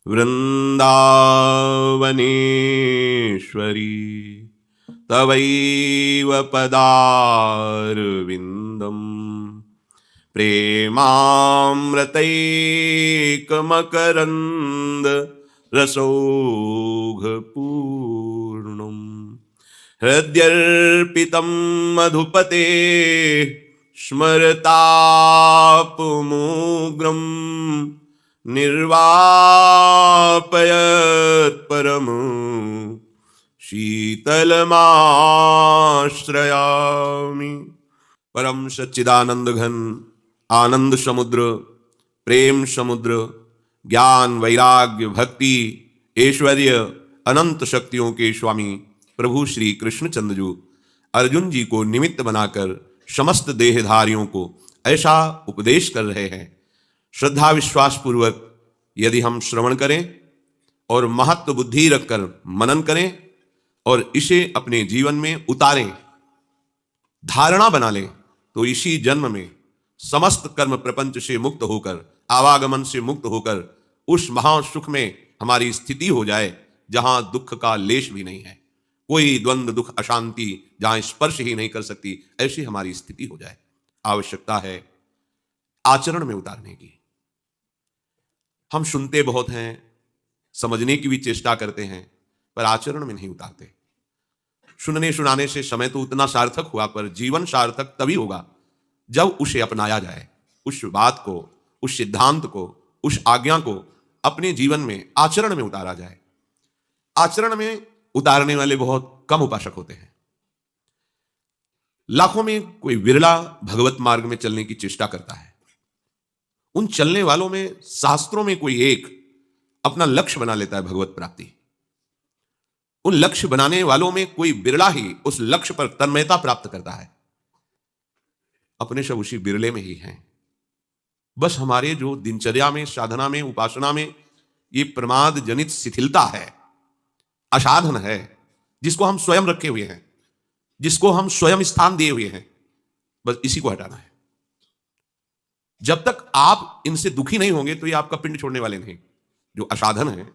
वृन्दावनेश्वरी तवैव पदारविन्दम् प्रेमामृतैकमकरन्द रसौघपूर्णम् हृद्यर्पितं मधुपते स्मरतापमुग्रम् निर्वापयत् परम शीतलमाश्रयामि। परम सच्चिदानंद घन आनंद समुद्र, प्रेम समुद्र, ज्ञान वैराग्य भक्ति ऐश्वर्य अनंत शक्तियों के स्वामी प्रभु श्री कृष्णचंद्र जी अर्जुन जी को निमित्त बनाकर समस्त देहधारियों को ऐसा उपदेश कर रहे हैं। श्रद्धा विश्वास पूर्वक यदि हम श्रवण करें और महत्व बुद्धि रखकर मनन करें और इसे अपने जीवन में उतारें, धारणा बना लें, तो इसी जन्म में समस्त कर्म प्रपंच से मुक्त होकर, आवागमन से मुक्त होकर उस महासुख में हमारी स्थिति हो जाए जहां दुख का लेश भी नहीं है, कोई द्वंद्व दुख अशांति जहां स्पर्श ही नहीं कर सकती, ऐसी हमारी स्थिति हो जाए। आवश्यकता है आचरण में उतारने की। हम सुनते बहुत हैं, समझने की भी चेष्टा करते हैं, पर आचरण में नहीं उतारते। सुनने सुनाने से समय तो उतना सार्थक हुआ, पर जीवन सार्थक तभी होगा जब उसे अपनाया जाए, उस बात को, उस सिद्धांत को, उस आज्ञा को अपने जीवन में आचरण में उतारा जाए। आचरण में उतारने वाले बहुत कम उपासक होते हैं। लाखों में कोई विरला भगवत मार्ग में चलने की चेष्टा करता है। उन चलने वालों में शास्त्रों में कोई एक अपना लक्ष्य बना लेता है भगवत प्राप्ति। उन लक्ष्य बनाने वालों में कोई बिरला ही उस लक्ष्य पर तन्मयता प्राप्त करता है। अपने सब उसी बिरले में ही हैं। बस हमारे जो दिनचर्या में, साधना में, उपासना में ये प्रमाद जनित शिथिलता है, असाधन है, जिसको हम स्वयं रखे हुए हैं, जिसको हम स्वयं स्थान दिए हुए हैं, बस इसी को हटाना है। जब तक आप इनसे दुखी नहीं होंगे तो ये आपका पिंड छोड़ने वाले नहीं। जो असाधन है,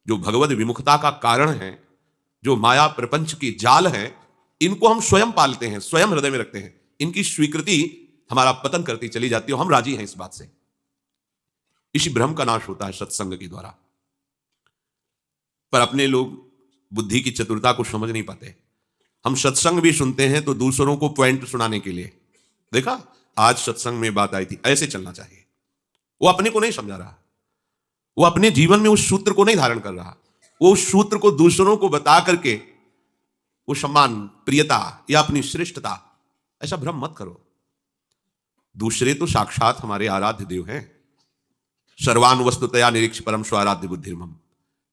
जो भगवत विमुखता का कारण है, जो माया प्रपंच की जाल है, इनको हम स्वयं पालते हैं, स्वयं हृदय में रखते हैं। इनकी स्वीकृति हमारा पतन करती चली जाती है और हम राजी हैं इस बात से। इसी भ्रम का नाश होता है सत्संग के द्वारा। पर अपने लोग बुद्धि की चतुरता को समझ नहीं पाते। हम सत्संग भी सुनते हैं तो दूसरों को पॉइंट सुनाने के लिए। देखा, आज सत्संग में बात आई थी, ऐसे चलना चाहिए। वो अपने को नहीं समझा रहा, वो अपने जीवन में उस सूत्र को नहीं धारण कर रहा, वो उस सूत्र को दूसरों को बता करके वो सम्मान, प्रियता या अपनी श्रेष्ठता, ऐसा भ्रम मत करो। दूसरे तो साक्षात हमारे आराध्य देव हैं। सर्वान वस्तुतया निरीक्ष परम स्वाराध्य बुद्धिर्मम।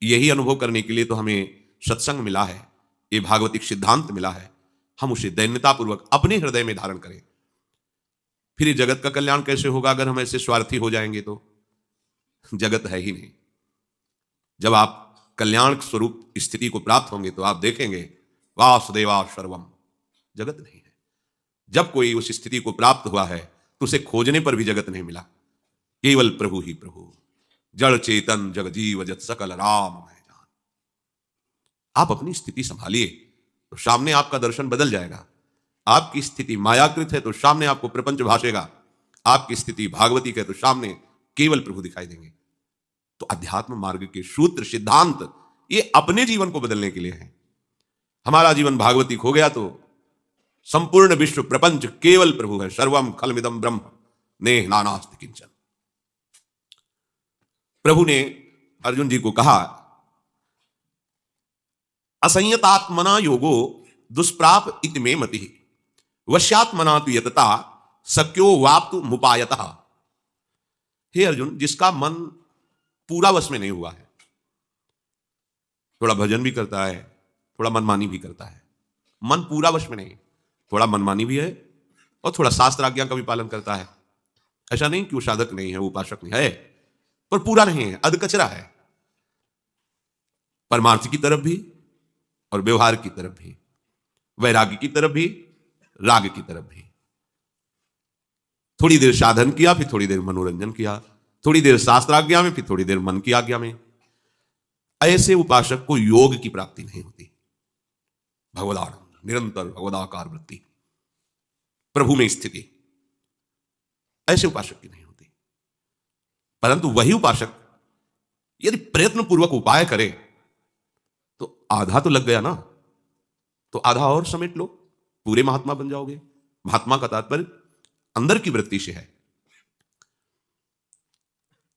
यही अनुभव करने के लिए तो हमें सत्संग मिला है, ये भागवतिक सिद्धांत मिला है। हम उसे दैन्यतापूर्वक अपने हृदय में धारण करें। फिर ये जगत का कल्याण कैसे होगा अगर हम ऐसे स्वार्थी हो जाएंगे? तो जगत है ही नहीं। जब आप कल्याण स्वरूप स्थिति को प्राप्त होंगे तो आप देखेंगे वासुदेवा सर्वम, जगत नहीं है। जब कोई उस स्थिति को प्राप्त हुआ है तो उसे खोजने पर भी जगत नहीं मिला, केवल प्रभु ही प्रभु। जड़ चेतन जग जीव जत सकल राम मैं जान। आप अपनी स्थिति संभालिए तो सामने आपका दर्शन बदल जाएगा। आपकी स्थिति मायाकृत है तो सामने आपको प्रपंच भाषेगा। आपकी स्थिति भागवतिक है तो सामने केवल प्रभु दिखाई देंगे। तो अध्यात्म मार्ग के सूत्र, सिद्धांत ये अपने जीवन को बदलने के लिए है। हमारा जीवन भागवतिक हो गया तो संपूर्ण विश्व प्रपंच केवल प्रभु है। सर्वम खलमिदम ब्रह्म नेह नानास्ति किंचन। प्रभु ने अर्जुन जी को कहा, असंयतात्मना योगो दुष्प्राप इति मे मति वश्यात्मना तु यतता शक्यो वाप्तु मुपायतः। हे अर्जुन, जिसका मन पूरा वश में नहीं हुआ है, थोड़ा भजन भी करता है, थोड़ा मनमानी भी करता है, मन पूरा वश में नहीं, थोड़ा मनमानी भी है और थोड़ा शास्त्र आज्ञा का भी पालन करता है। ऐसा नहीं कि वो साधक नहीं है, वो उपासक नहीं है, पर पूरा नहीं है, अधकचरा है। परमार्थ की तरफ भी और व्यवहार की तरफ भी, वैराग्य की तरफ भी, राग की तरफ भी। थोड़ी देर साधन किया, फिर थोड़ी देर मनोरंजन किया, थोड़ी देर शास्त्राज्ञा में, फिर थोड़ी देर मन की आज्ञा में। ऐसे उपासक को योग की प्राप्ति नहीं होती। भगवदानंद, निरंतर भगवदाकार वृत्ति, प्रभु में स्थिति, ऐसे उपासक की नहीं होती। परंतु वही उपासक यदि प्रयत्न पूर्वक उपाय करे तो आधा तो लग गया ना, तो आधा और समेट लो, पूरे महात्मा बन जाओगे। महात्मा का तात्पर्य अंदर की वृत्ति से है।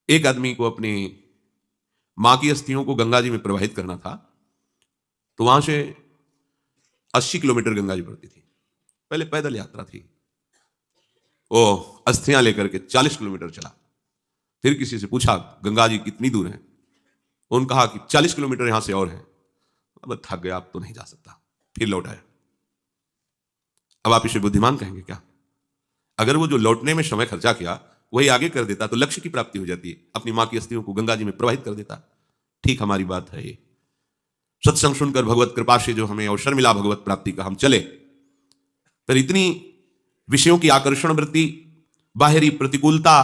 एक आदमी को अपनी मां की अस्थियों को गंगा जी में प्रवाहित करना था, तो वहां से 80 किलोमीटर गंगा जी पड़ती थी। पहले पैदल यात्रा थी, वो अस्थियां लेकर के 40 किलोमीटर चला। फिर किसी से पूछा गंगा जी कितनी दूर है, उन्होंने कहा कि 40 किलोमीटर यहां से और है। अब थक गया, अब तो नहीं जा सकता, फिर लौट आया। अब आप इसे बुद्धिमान कहेंगे क्या? अगर वो जो लौटने में समय खर्चा किया वही आगे कर देता तो लक्ष्य की प्राप्ति हो जाती है, अपनी मां की अस्थियों को गंगा जी में प्रवाहित कर देता। ठीक हमारी बात है ये। सत्संग सुनकर भगवत कृपा से जो हमें अवसर मिला भगवत प्राप्ति का, हम चले, पर इतनी विषयों की आकर्षण वृत्ति, बाहरी प्रतिकूलता,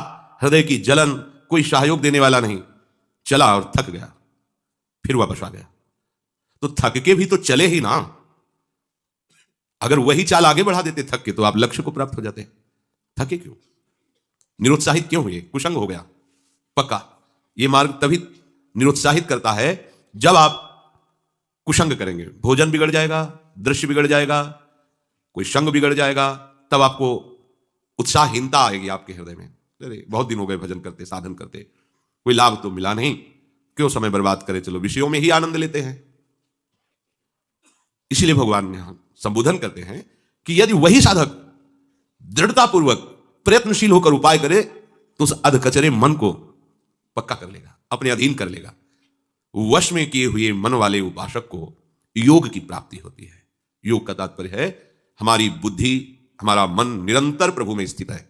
हृदय की जलन, कोई सहयोग देने वाला नहीं, चला और थक गया, फिर वापस आ गया। तो थक के भी तो चले ही ना। अगर वही चाल आगे बढ़ा देते थक के, तो आप लक्ष्य को प्राप्त हो जाते। थके क्यों? निरुत्साहित क्यों हुए? कुशंग हो गया पक्का। यह मार्ग तभी निरुत्साहित करता है जब आप कुशंग करेंगे। भोजन बिगड़ जाएगा, दृश्य बिगड़ जाएगा, कोई संग बिगड़ जाएगा, तब आपको उत्साहहीनता आएगी आपके हृदय में। अरे बहुत दिन हो गए भजन करते, साधन करते, कोई लाभ तो मिला नहीं, क्यों समय बर्बाद करें, चलो विषयों में ही आनंद लेते हैं। इसीलिए भगवान ने संबोधन करते हैं कि यदि वही साधक दृढ़तापूर्वक प्रयत्नशील होकर उपाय करे तो उस अधकचरे मन को पक्का कर लेगा, अपने अधीन कर लेगा। वश में किए हुए मन वाले उपासक को योग की प्राप्ति होती है। योग का तात्पर्य है हमारी बुद्धि, हमारा मन निरंतर प्रभु में स्थित है,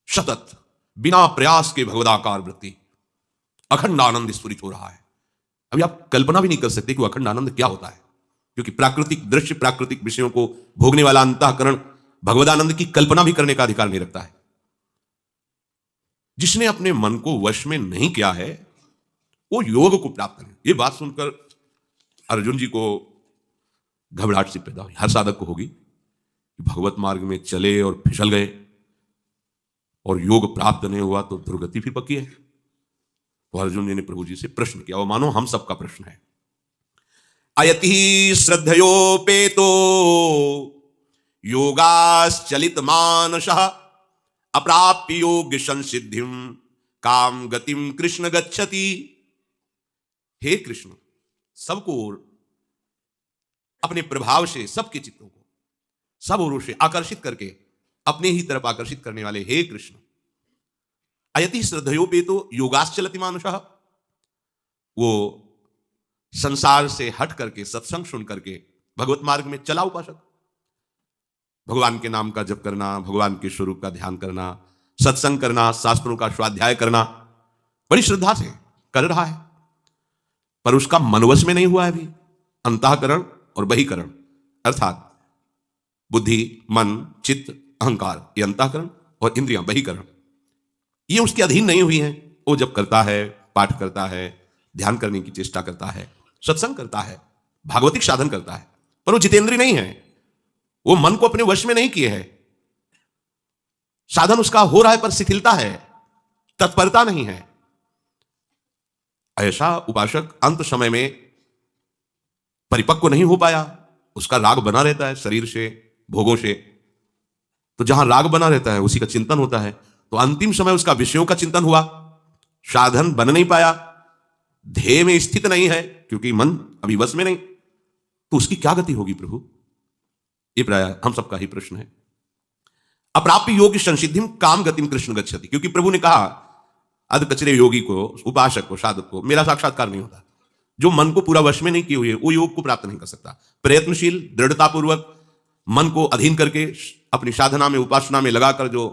सतत बिना प्रयास के भगवदाकार वृत्ति, अखंड आनंद स्फुरित हो रहा है। अभी आप कल्पना भी नहीं कर सकते कि वो अखंड आनंद क्या होता है, क्योंकि प्राकृतिक दृश्य, प्राकृतिक विषयों को भोगने वाला अंतःकरण भगवदानंद की कल्पना भी करने का अधिकार नहीं रखता है। जिसने अपने मन को वश में नहीं किया है वो योग को प्राप्त नहीं। ये बात सुनकर अर्जुन जी को घबराहट सी पैदा हुई, हर साधक को होगी। भगवत मार्ग में चले और फिसल गए और योग प्राप्त नहीं हुआ तो दुर्गति भी पक्की है। तो अर्जुन जी ने प्रभु जी से प्रश्न किया, वो मानो हम सबका प्रश्न है। अयति श्रद्धयोपेतो योगाश्चलित मानसः अप्राप्य योग्य संसिद्धिम काम गतिम कृष्ण गच्छति। हे कृष्ण, सबको अपने प्रभाव से सबके चित्तों को सब ओरों से आकर्षित करके अपने ही तरफ आकर्षित करने वाले हे कृष्ण, अयति श्रद्धयोपेतो योगाश्चलति मानुषः, वो संसार से हट करके सत्संग सुन करके भगवत मार्ग में चला उपासक। भगवान के नाम का जप करना, भगवान के स्वरूप का ध्यान करना, सत्संग करना, शास्त्रों का स्वाध्याय करना बड़ी श्रद्धा से कर रहा है, पर उसका मनवश में नहीं हुआ है अभी। अंतःकरण और बहिकरण अर्थात बुद्धि, मन, चित्त, अहंकार, ये अंतःकरण और इंद्रियां बहिकरण, ये उसके अधीन नहीं हुई हैं। वो जब करता है, पाठ करता है, ध्यान करने की चेष्टा करता है, सत्संग करता है, भागवतिक साधन करता है, पर वो जितेंद्रिय नहीं है। वो मन को अपने वश में नहीं किए है। साधन उसका हो रहा है पर शिथिलता है, तत्परता नहीं है। ऐसा उपासक अंत समय में परिपक्व नहीं हो पाया। उसका राग बना रहता है शरीर से, भोगों से। तो जहां राग बना रहता है उसी का चिंतन होता है। तो अंतिम समय उसका विषयों का चिंतन हुआ, साधन बन नहीं पाया, ध्येय में स्थित नहीं है क्योंकि मन अभी वश में नहीं। तो उसकी क्या गति होगी प्रभु? ये प्राय हम सबका ही प्रश्न है। अप्राप्य योगी संसिद्धिम काम गतिम कृष्ण गच्छति, क्योंकि प्रभु ने कहा अधकचरे योगी को, उपासक को, साधक को मेरा साक्षात्कार नहीं होता। जो मन को पूरा वश में नहीं किए हुए वो योग को प्राप्त नहीं कर सकता। प्रयत्नशील, दृढ़तापूर्वक मन को अधीन करके अपनी साधना में, उपासना में लगाकर जो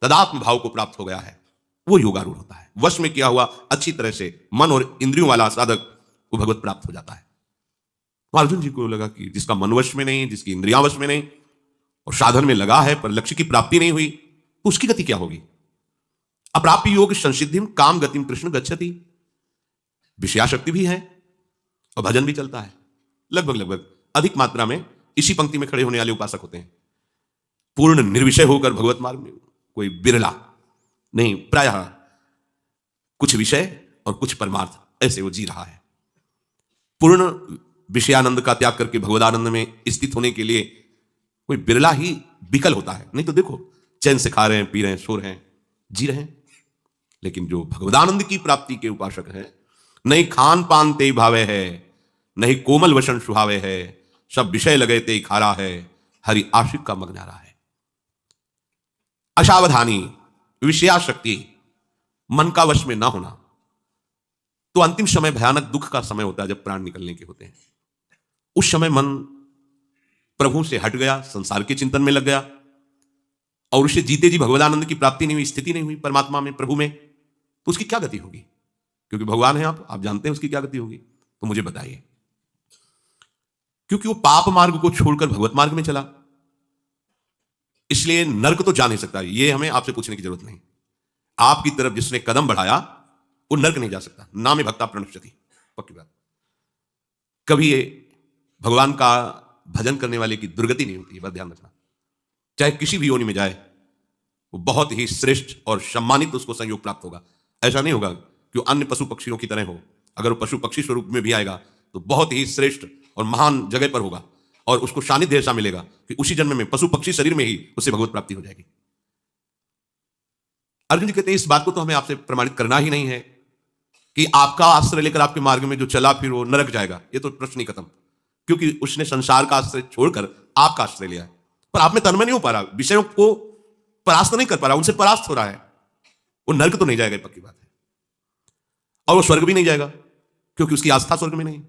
तदात्म भाव को प्राप्त हो गया है वो योगारूढ़ होता है। वश में किया हुआ अच्छी तरह से मन और इंद्रियों वाला साधक को भगवत प्राप्त हो जाता है। तो अर्जुन जी को लगा कि जिसका मन वश में नहीं, जिसकी इंद्रियां वश में नहीं और साधन में लगा है पर लक्ष्य की प्राप्ति नहीं हुई, तो उसकी गति क्या होगी? अप्राप्य योग संसिद्धिम काम गतिम कृष्ण गच्छति। विषयाशक्ति भी है, और भजन भी चलता है। लगभग लगभग अधिक मात्रा में इसी पंक्ति में खड़े होने वाले उपासक होते हैं। पूर्ण निर्विषय होकर भगवत मार्ग में कोई बिरला नहीं, प्रायः कुछ विषय और कुछ परमार्थ, ऐसे वो जी रहा है। पूर्ण विषयानंद का त्याग करके भगवदानंद में स्थित होने के लिए कोई बिरला ही विकल होता है। नहीं तो देखो, चैन से खा रहे हैं, पी रहे हैं, सो रहे हैं, जी रहे हैं। लेकिन जो भगवदानंद की प्राप्ति के उपासक है, नहीं खान पान ते भावे है, नहीं कोमल वसन सुहावे है, सब विषय लगे ते खारा है, हरि आशिक का मगनारा है। असावधानी, विषयाशक्ति, मन का वश में ना होना, तो अंतिम समय भयानक दुख का समय होता है जब प्राण निकलने के होते हैं। उस समय मन प्रभु से हट गया, संसार के चिंतन में लग गया, और उसे जीते जी भगवदानंद की प्राप्ति नहीं हुई, स्थिति नहीं हुई परमात्मा में, प्रभु में, तो उसकी क्या गति होगी? क्योंकि भगवान है, आप जानते हैं उसकी क्या गति होगी, तो मुझे बताइए। क्योंकि वो पाप मार्ग को छोड़कर भगवत मार्ग में चला, इसलिए नरक तो जा नहीं सकता। ये हमें आपसे पूछने की जरूरत नहीं। आपकी तरफ जिसने कदम बढ़ाया वो नरक नहीं जा सकता। ना में भक्ता प्रणश्यति, पक्की बात। कभी ये भगवान का भजन करने वाले की दुर्गति नहीं होती है, बस ध्यान रखना। चाहे किसी भी योनि में जाए, वो बहुत ही श्रेष्ठ और सम्मानित उसको संयोग प्राप्त होगा। ऐसा नहीं होगा कि वो अन्य पशु पक्षियों की तरह हो। अगर वो पशु पक्षी स्वरूप में भी आएगा तो बहुत ही श्रेष्ठ और महान जगह पर होगा, और उसको सानिध्य ऐसा मिलेगा कि उसी जन्म में पशु पक्षी शरीर में ही उससे भगवत प्राप्ति हो जाएगी। अर्जुन जी कहते हैं इस बात को तो हमें आपसे प्रमाणित करना ही नहीं है कि आपका आश्रय लेकर आपके मार्ग में जो चला फिर वो नरक जाएगा। ये तो प्रश्न ही खत्म, क्योंकि उसने संसार का आश्रय छोड़कर आपका आश्रय लिया है। पर आप में तन्मय नहीं हो पा रहा, विषयों को परास्त नहीं कर पा रहा, उनसे परास्त हो रहा है। वो नरक तो नहीं जाएगा, पक्की बात है। और वो स्वर्ग भी नहीं जाएगा, क्योंकि उसकी आस्था स्वर्ग में नहीं।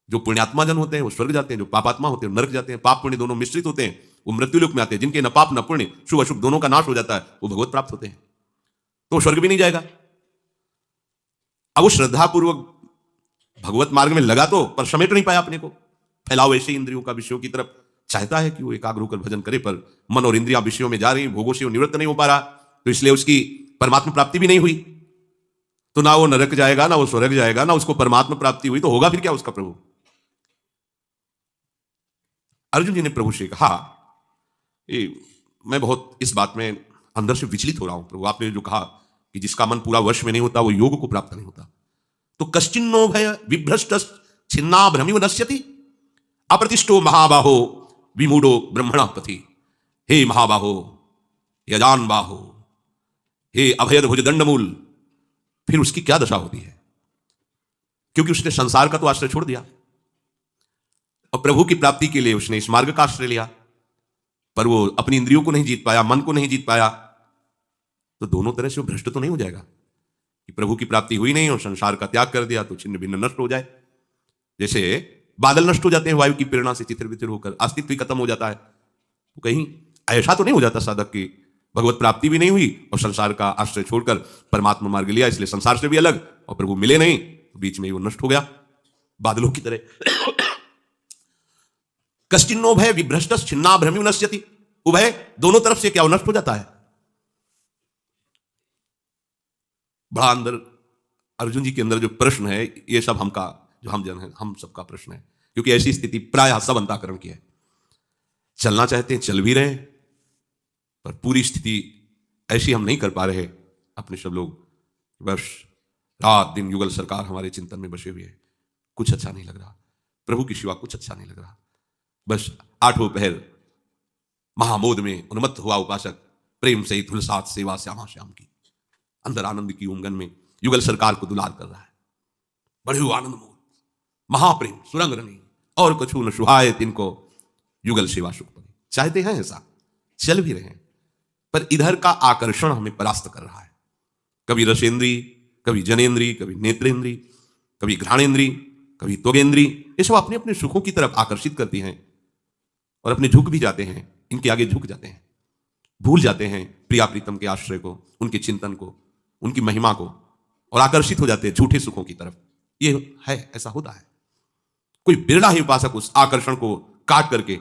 जो पुण्यात्मा जन होते हैं वो स्वर्ग जाते हैं, जो पापात्मा होते हैं वो नरक जाते हैं। पाप पुण्य दोनों मिश्रित होते हैं, वो मृत्युलोक में आते हैं। जिनके न पाप न पुण्य, शुभ अशुभ दोनों का नाश हो जाता है, वो भगवत प्राप्त होते हैं। तो वो स्वर्ग भी नहीं जाएगा। अब वो श्रद्धापूर्वक भगवत मार्ग में लगा तो, पर समेट नहीं पाया अपने को। फैलाव ऐसे इंद्रियों का विषयों की तरफ चाहता है कि वो एकाग्र होकर भजन करे, पर मन और इंद्रियां विषयों में जा रही, भोगों से वो निवृत्त नहीं हो पा रहा, तो इसलिए उसकी परमात्मा प्राप्ति भी नहीं हुई। तो ना वो नरक जाएगा, ना वो स्वर्ग जाएगा, ना उसको परमात्मा प्राप्ति हुई, तो होगा फिर क्या उसका? प्रभु अर्जुन जी ने प्रभु से कहा, मैं बहुत इस बात में अंदर से विचलित हो रहा हूं प्रभु। आपने जो कहा कि जिसका मन पूरा वश में नहीं होता वो योग को प्राप्त नहीं होता, तो कश्चिन्नो भय विभ्रष्ट छिन्ना भ्रमिव नश्यति अप्रतिष्ठो महाबाहो विमूढ़ो ब्रह्मणा पथि। हे महाबाहो, यजान बाहो, हे अभयद भुज दंडमूल, फिर उसकी क्या दशा होती है? क्योंकि उसने संसार का तो आश्रय छोड़ दिया और प्रभु की प्राप्ति के लिए उसने इस मार्ग का आश्रय लिया, पर वो अपनी इंद्रियों को नहीं जीत पाया, मन को नहीं जीत पाया, तो दोनों तरह से वो भ्रष्ट तो नहीं हो जाएगा कि प्रभु की प्राप्ति हुई नहीं और संसार का त्याग कर दिया तो छिन्न भिन्न नष्ट हो जाए। जैसे बादल नष्ट हो जाते हैं वायु की प्रेरणा से, तितर बितर होकर अस्तित्व ही खत्म हो जाता है। तो कहीं ऐसा तो नहीं हो जाता साधक की भगवत प्राप्ति भी नहीं हुई और संसार का आश्रय छोड़कर परमात्मा मार्ग लिया, इसलिए संसार से भी अलग, और प्रभु मिले नहीं, तो बीच में वो नष्ट हो गया बादलों की तरह। कश्चिन्नो भय विभ्रष्ट छिन्ना भ्रमिव नश्यति, उभय दोनों तरफ से क्या नष्ट हो जाता है। बड़ा अंदर अर्जुन जी के अंदर जो प्रश्न है, ये सब हमका जो हम जन है, हम सबका प्रश्न है, क्योंकि ऐसी स्थिति प्रायः सब अंतःकरण की है। चलना चाहते हैं, चल भी रहे, पर पूरी स्थिति ऐसी हम नहीं कर पा रहे अपने सब लोग। बस रात दिन युगल सरकार हमारे चिंतन में बसे हुए है, कुछ अच्छा नहीं लग रहा, प्रभु की शिवा कुछ अच्छा नहीं लग रहा। बस आठों पहर महामोद में उन्मत्त हुआ उपासक प्रेम से तुलसात सेवा श्यामा श्याम की, अंदर आनंद की उंगन में युगल सरकार को दुलार कर रहा है। बड़े आनंद मोद महाप्रेम सुरंग रनी और कछु न सुहाए तिनको युगल सेवा सुख परी। चाहते हैं ऐसा, चल भी रहे हैं, पर इधर का आकर्षण हमें परास्त कर रहा है। कभी रसेंद्री, कभी जनेन्द्री, कभी नेत्रेंद्री, कभी घ्राणेन्द्री, कभी त्वगेंद्री, ये सब अपने अपने सुखों की तरफ आकर्षित करती हैं और अपने झुक भी जाते हैं, इनके आगे झुक जाते हैं, भूल जाते हैं प्रिया प्रीतम के आश्रय को, उनके चिंतन को, उनकी महिमा को, और आकर्षित हो जाते हैं झूठे सुखों की तरफ। ये है, ऐसा होता है। कोई बिरला ही उपासक उस आकर्षण को काट करके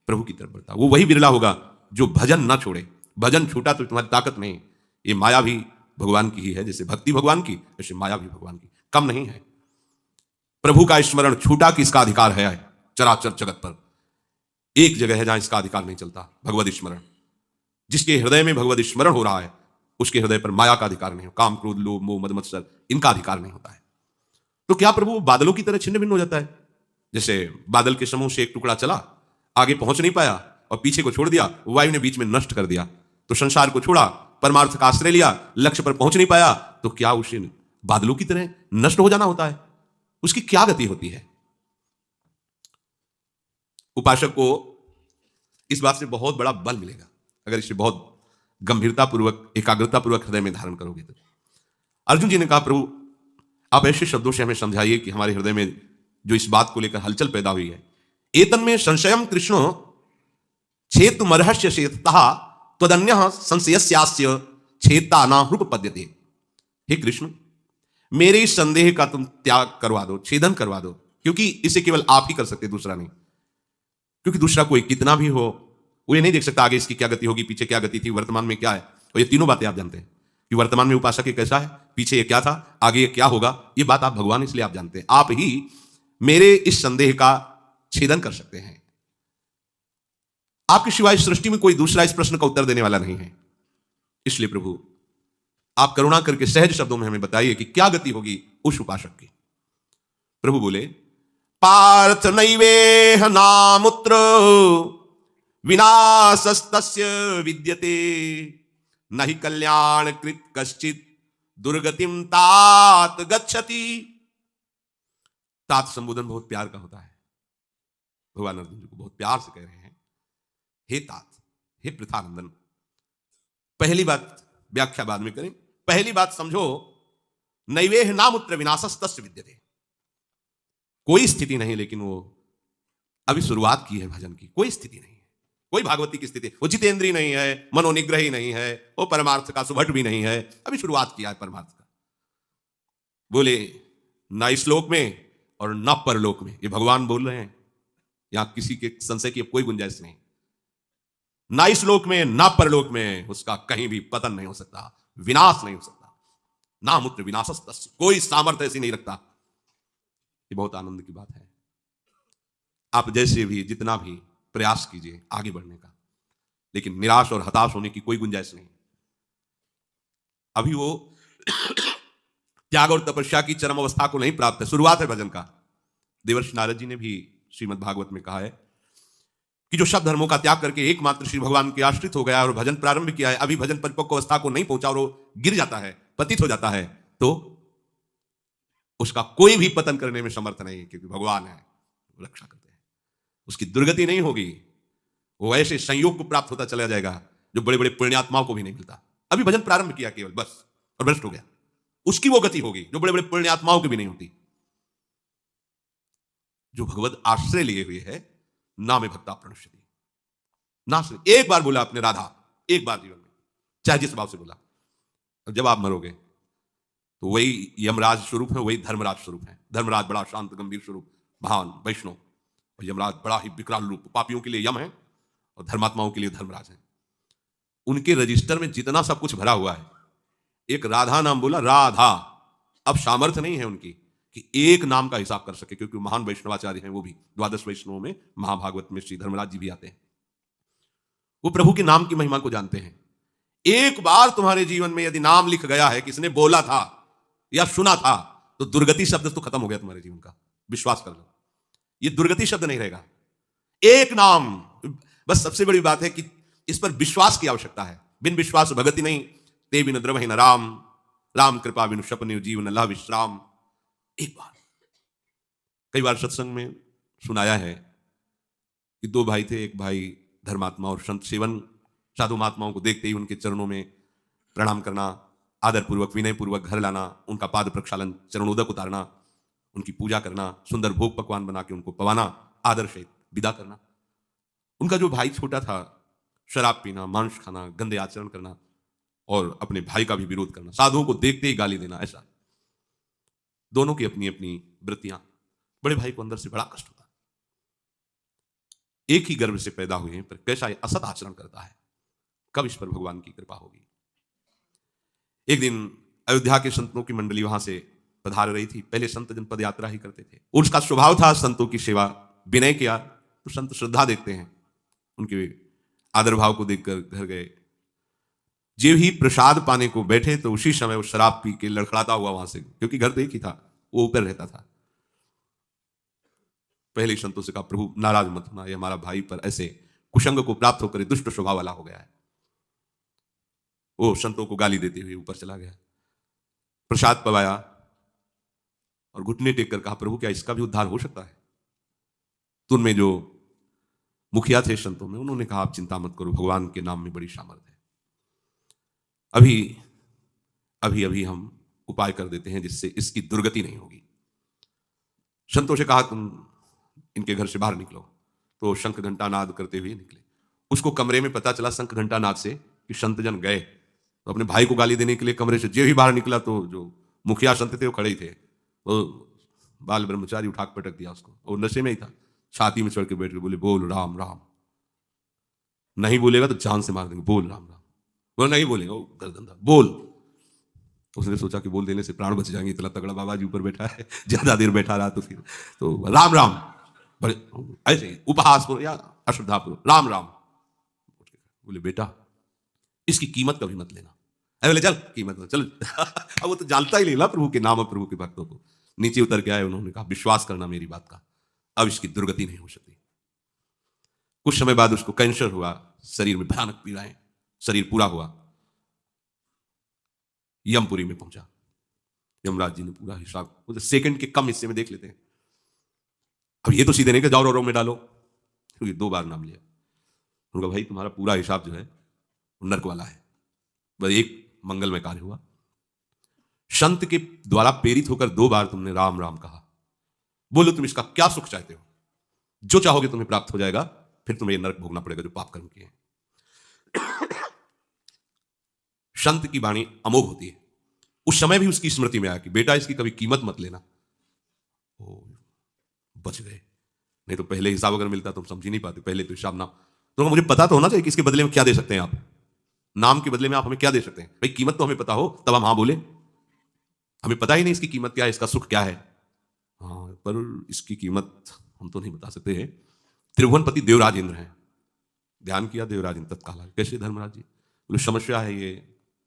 प्रभु की तरफ बढ़ता, वो वही बिरला होगा जो भजन ना छोड़े। भजन छूटा तो तुम्हारी ताकत नहीं। ये माया भी भगवान की ही है, जैसे भक्ति भगवान की, वैसे माया भी भगवान की, कम नहीं है। प्रभु का स्मरण छूटा कि इसका अधिकार है चराचर जगत पर। एक जगह है जहां इसका अधिकार नहीं चलता, भगवत स्मरण। जिसके हृदय में भगवत स्मरण हो रहा है उसके हृदय पर माया का अधिकार नहीं हो, काम क्रोध लोभ मोह मद मत्सर इनका अधिकार नहीं होता है। तो क्या प्रभु बादलों की तरह छिन्न भिन्न हो जाता है? जैसे बादल के समूह से एक टुकड़ा चला, आगे पहुंच नहीं पाया और पीछे को छोड़ दिया, वायु ने बीच में नष्ट कर दिया। तो संसार को छोड़ा, परमार्थ का आश्रय लिया, लक्ष्य पर पहुंच नहीं पाया, तो क्या उसे बादलों की तरह नष्ट हो जाना होता है? उसकी क्या गति होती है? उपासक को इस बात से बहुत बड़ा बल मिलेगा अगर इसे बहुत गंभीरता पूर्वक एकाग्रता पूर्वक हृदय में धारण करोगे तो। अर्जुन जी ने कहा, प्रभु आप ऐसे शब्दों से हमें समझाइए कि हमारे हृदय में जो इस बात को लेकर हलचल पैदा हुई है। एतन में संशयम कृष्ण छेतुमर्हस्य शेतः त्वदन्यः संशयस्यास्य छेतानाहुपपद्यते। हे कृष्ण, मेरे इस संदेह का तुम त्याग करवा दो, छेदन करवा दो, क्योंकि इसे केवल आप ही कर सकते, दूसरा नहीं। क्योंकि दूसरा कोई कितना भी हो वो ये नहीं देख सकता आगे इसकी क्या गति होगी, पीछे क्या गति थी, वर्तमान में क्या है। और ये तीनों बातें आप जानते हैं कि वर्तमान में उपासक ये कैसा है, पीछे ये क्या था, आगे ये क्या होगा। ये बात आप भगवान इसलिए आप जानते हैं। आप ही मेरे इस संदेह का छेदन कर सकते हैं। आपके सिवाय सृष्टि में कोई दूसरा इस प्रश्न का उत्तर देने वाला नहीं है। इसलिए प्रभु आप करुणा करके सहज शब्दों में हमें बताइए कि क्या गति होगी उस उपासक की। प्रभु बोले, पार्थ नैवेह नामुत्र विनाशस्तस्य विद्यते नहि कल्याण कृत कश्चित दुर्गतिम तात गच्छति। तात संबोधन बहुत प्यार का होता है। भगवान अर्जुन जी को बहुत प्यार से कह रहे हैं, हे तात, हे पृथानंदन। पहली बात व्याख्या बाद में करें, पहली बात समझो, नैवेह नामुत्र विनाशस्तस्य विद्यते। कोई स्थिति नहीं, लेकिन वो अभी शुरुआत की है भजन की, कोई स्थिति नहीं है, कोई भागवती की स्थिति, वो जितेंद्रीय नहीं है, मनोनिग्रही नहीं है, वो परमार्थ का सुभट भी नहीं है, अभी शुरुआत किया है परमार्थ का। बोले ना इस लोक में और ना परलोक में, ये भगवान बोल रहे हैं, यहां किसी के संशय की कोई गुंजाइश नहीं। ना इस लोक में ना परलोक में उसका कहीं भी पतन नहीं हो सकता, विनाश नहीं हो सकता। नामुत्र विनाशस्तस्य, कोई सामर्थ्य ऐसी नहीं रखता। ये बहुत आनंद की बात है। आप जैसे भी जितना भी प्रयास कीजिए आगे बढ़ने का, लेकिन निराश और हताश होने की कोई गुंजाइश नहीं। अभी वो त्याग और तपस्या की चरम अवस्था को नहीं प्राप्त है, शुरुआत है भजन का। देवर्षि नारद जी ने भी श्रीमद् भागवत में कहा है कि जो सब धर्मों का त्याग करके एकमात्र श्री भगवान के आश्रित हो गया और भजन प्रारंभ किया है, अभी भजन परिपक्व अवस्था को नहीं पहुंचा और वो गिर जाता है, पतित हो जाता है, तो उसका कोई भी पतन करने में समर्थ नहीं है, क्योंकि भगवान है, रक्षा करते हैं। उसकी दुर्गति नहीं होगी, वो ऐसे संयोग को प्राप्त होता चला जाएगा जो बड़े बड़े पुण्यात्माओं को भी नहीं मिलता। अभी भजन प्रारंभ किया केवल बस और भ्रष्ट हो गया, उसकी वो गति होगी जो बड़े बड़े पुण्यात्माओं की भी नहीं होती। जो भगवत आश्रय लिए हुए है, नामे भक्ता प्रणश्यति, ना से एक बार बोला आपने राधा, एक बार जीवन में, चाहे जिस भाव से बोला, और जब आप मरोगे तो वही यमराज स्वरूप है, वही धर्मराज स्वरूप है। धर्मराज बड़ा शांत गंभीर स्वरूप, महान वैष्णव, और यमराज बड़ा ही विकराल रूप। पापियों के लिए यम है और धर्मात्माओं के लिए धर्मराज है। उनके रजिस्टर में जितना सब कुछ भरा हुआ है, एक राधा नाम बोला, राधा, अब सामर्थ्य नहीं है उनकी कि एक नाम का हिसाब कर सके, क्योंकि महान वैष्णवाचार्य हैं, वो भी 12 वैष्णवों में महाभागवत में श्री धर्मराज जी भी आते हैं। वो प्रभु के नाम की महिमा को जानते हैं। एक बार तुम्हारे जीवन में यदि नाम लिख गया है, किसने बोला था या सुना था, तो दुर्गति शब्द तो खत्म हो गया तुम्हारे जीवन का, विश्वास कर लो। ये दुर्गति शब्द नहीं रहेगा। एक नाम, बस सबसे बड़ी बात है कि इस पर विश्वास की आवश्यकता है। बिन विश्वास भगति नहीं, ते बिन द्रवहि न राम, राम कृपा बिनु सपने जीवन लह विश्राम। एक बार, कई बार सत्संग में सुनाया है कि दो भाई थे, एक भाई धर्मात्मा और संत सेवन, साधु महात्माओं को देखते ही उनके चरणों में प्रणाम करना, आदर पूर्वक विनय पूर्वक घर लाना, उनका पाद प्रक्षालन, चरणोदक उतारना, उनकी पूजा करना, सुंदर भोग पकवान बना के उनको पवाना, आदर से विदा करना। उनका जो भाई छोटा था, शराब पीना, मांस खाना, गंदे आचरण करना और अपने भाई का भी विरोध करना, साधुओं को देखते ही गाली देना, ऐसा। दोनों की अपनी अपनी वृत्तियां। बड़े भाई को अंदर से बड़ा कष्ट होता, एक ही गर्भ से पैदा हुए हैं, पर कैसा ये असत आचरण करता है, कब इस पर भगवान की कृपा होगी। एक दिन अयोध्या के संतों की मंडली वहां से पधार रही थी। पहले संत जन पद यात्रा ही करते थे, उसका स्वभाव था संतों की सेवा। विनय किया तो संत श्रद्धा देखते हैं, उनके आदर भाव को देखकर घर गए। जब ही प्रसाद पाने को बैठे तो उसी समय वो शराब पी के लड़खड़ाता हुआ वहां से, क्योंकि घर तो एक ही था, वो ऊपर रहता था। पहले संतों से कहा, प्रभु नाराज मत होना, ये हमारा भाई पर ऐसे कुसंग को प्राप्त होकर दुष्ट स्वभाव वाला हो गया है। वो संतों को गाली देते हुए ऊपर चला गया, प्रसाद पवाया और घुटने टेक कर कहा, प्रभु क्या इसका भी उद्धार हो सकता है? तो उनमें जो मुखिया थे संतों में, उन्होंने कहा, आप चिंता मत करो, भगवान के नाम में बड़ी सामर्थ्य है। अभी अभी अभी हम उपाय कर देते हैं जिससे इसकी दुर्गति नहीं होगी। संतों से कहा, तुम इनके घर से बाहर निकलो। तो शंख घंटा नाद करते हुए निकले। उसको कमरे में पता चला शंख घंटा नाद से कि संत जन गए, तो अपने भाई को गाली देने के लिए कमरे से जे ही बाहर निकला तो जो मुखिया संत थे वो खड़े ही थे। वो बाल ब्रह्मचारी उठा के पटक दिया उसको, वो नशे में ही था, छाती में चढ़ के बैठ के बोले, बोल राम राम। नहीं बोलेगा तो जान से मार देंगे, बोल राम राम। वो नहीं बोलेगा, वो गर्दन था, बोल। उसने सोचा कि बोल देने से प्राण बच जाएंगे, इतना तगड़ा बाबा जी ऊपर बैठा है, ज्यादा देर बैठा रहा तो फिर तो राम राम, बड़े ऐसे ही उपहास पूर्वक या अश्रद्धा पूर्वक राम राम। बोले, बेटा इसकी कीमत कभी मत लेना। बोले, चल कीमत मत, चल। अब वो तो जानता ही नहीं ना प्रभु के नाम और प्रभु के भक्तों को। नीचे उतर के आए, उन्होंने कहा, विश्वास करना मेरी बात का, अब इसकी दुर्गति नहीं हो सकती। कुछ समय बाद उसको कैंसर हुआ, शरीर में भयानक पीड़ाएं, शरीर पूरा हुआ। यमपुरी में पहुंचा, यमराज जी ने पूरा हिसाब सेकंड के कम हिस्से में देख लेते हैं। अब ये तो सीधे नहीं कि जाओ रो में डालो, क्योंकि 2 बार नाम लिया। उनका, भाई तुम्हारा पूरा हिसाब जो है नर्क वाला है। बस एक मंगलमय कार्य हुआ, संत के द्वारा प्रेरित होकर 2 बार तुमने राम राम कहा। बोलो तुम इसका क्या सुख चाहते हो? जो चाहोगे तुम्हें प्राप्त हो जाएगा, फिर तुम्हें नरक भोगना पड़ेगा जो पाप कर्म किए हैं। संत की वाणी अमोघ होती है। उस समय भी उसकी स्मृति में आया कि बेटा इसकी कभी कीमत मत लेना। ओ, बच गए, नहीं तो पहले हिसाब अगर मिलता तो हम समझ ही नहीं पाते। पहले तो हिसाब नाम तो मुझे पता तो होना चाहिए कि इसके बदले में क्या दे सकते हैं आप, नाम के बदले में आप हमें क्या दे सकते हैं। भाई कीमत तो हमें पता हो तब हम हाँ बोले। हमें पता ही नहीं इसकी कीमत क्या है, इसका सुख क्या है। हाँ, पर इसकी कीमत हम तो नहीं बता सकते हैं। त्रिभुवनपति देवराज इंद्र हैं। ध्यान किया देवराज इंद्र तत्काल, कैसे धर्मराज जी? बोले, समस्या है, ये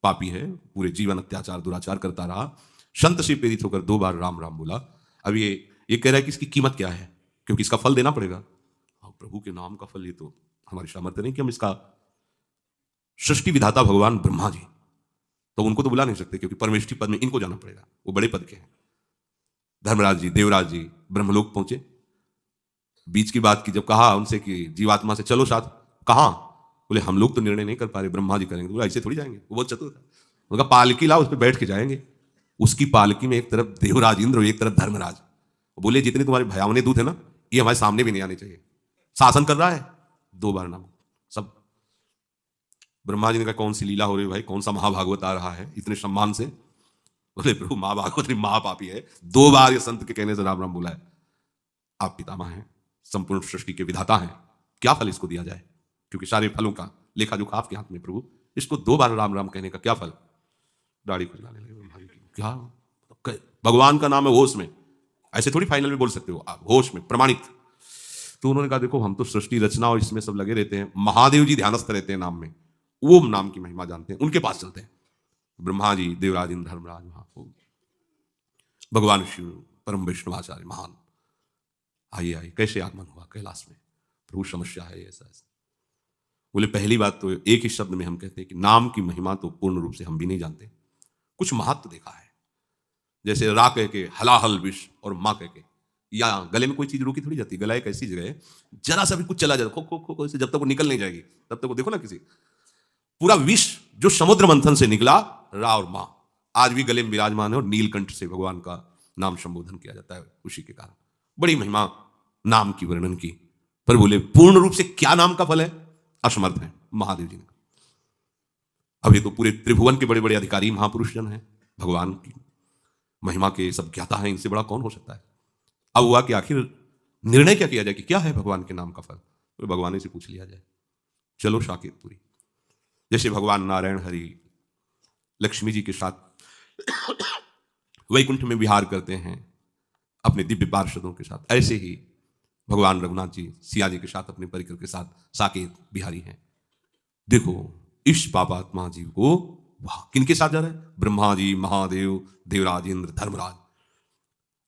पापी है, पूरे जीवन अत्याचार दुराचार करता रहा, संत से प्रेरित होकर 2 बार राम राम बोला। अब ये कह रहा है कि इसकी कीमत क्या है, क्योंकि इसका फल देना पड़ेगा। प्रभु के नाम का फल, ये तो हमारी सामर्थ्य नहीं कि हम इसका, सृष्टि विधाता भगवान ब्रह्मा जी, तो उनको तो बुला नहीं सकते, क्योंकि परमेष्ठी पद में इनको जाना पड़ेगा, वो बड़े पद के हैं। धर्मराज जी, देवराज जी ब्रह्मलोक पहुंचे। बीच की बात की जब कहा उनसे कि जीवात्मा से चलो साथ, कहां? बोले, हम लोग तो निर्णय नहीं कर पा रहे, ब्रह्मा जी करेंगे। बोला, ऐसे थोड़ी जाएंगे, वो बहुत चतुर था। उनका पालकी लाओ, उस पर बैठ के जाएंगे। उसकी पालकी में एक तरफ देवराज इंद्र और एक तरफ धर्मराज। बोले, जितने तुम्हारे भयावने दूत है ना, ये हमारे सामने भी नहीं आने चाहिए। शासन कर रहा है, 2 बार नाम सब। ब्रह्मा जी ने कहा, कौन सी लीला हो रही है भाई, कौन सा महाभागवत आ रहा है इतने सम्मान से? बोले, प्रभु महाभागवत नहीं, महापापी है, 2 बार ये संत के कहने से राम राम बोला है। आप पितामह हैं, संपूर्ण सृष्टि के विधाता हैं, क्या फल इसको दिया जाए? क्योंकि सारे फलों का लेखा जोखा आपके हाथ में प्रभु, इसको 2 बार राम राम कहने का क्या फल? दाढ़ी खुजलाने लगे ब्रह्मा जी की। क्या भगवान का नाम है, होश में, ऐसे थोड़ी फाइनल में बोल सकते हो आप, होश में प्रमाणित। तो उन्होंने कहा, देखो हम तो सृष्टि रचना और इसमें सब लगे रहते हैं, महादेव जी ध्यानस्थ रहते हैं नाम में, वो नाम की महिमा जानते हैं, उनके पास चलते हैं। ब्रह्मा जी, देवराज इंद्र, धर्मराज, भगवान शिव, परम वैष्णवाचार्य महान, आइए कैसे आगमन हुआ कैलाश में? प्रभु समस्या है ऐसा ऐसा। बोले, पहली बात तो एक ही शब्द में हम कहते हैं कि नाम की महिमा तो पूर्ण रूप से हम भी नहीं जानते, कुछ महत्व देखा है। जैसे रा कह के हलाहल विष और माँ कह के, या गले में कोई चीज रोकी थोड़ी जाती। गला एक ऐसी जगह है, जरा सा भी कुछ चला जाए खो खो खो से, जब तक वो निकल नहीं जाएगी तब तक वो, देखो ना, किसी पूरा विष जो समुद्र मंथन से निकला, रा और माँ आज भी गले में विराजमान है, और नीलकंठ से भगवान का नाम संबोधन किया जाता है उसी के कारण। बड़ी महिमा नाम की वर्णन की। पर बोले, पूर्ण रूप से क्या नाम का फल है? असमर्थ है महादेव जी ने। अब ये तो पूरे त्रिभुवन के बड़े बड़े अधिकारी महापुरुष जन हैं, भगवान की महिमा के सब ज्ञाता हैं, इनसे बड़ा कौन हो सकता है? अब हुआ कि आखिर निर्णय क्या किया जाए कि क्या है भगवान के नाम का फल? तो भगवान से पूछ लिया जाए, चलो साकेतपुरी। जैसे भगवान नारायण हरि लक्ष्मी जी के साथ वैकुंठ में विहार करते हैं अपने दिव्य पार्षदों के साथ। ऐसे ही भगवान रघुनाथ जी सिया जी के साथ अपने परिकर के साथ साकेत बिहारी हैं। देखो इस पापात्मा जीव को वाह किनके साथ जा रहा है? ब्रह्मा जी, महादेव, देवराज इंद्र, धर्मराज,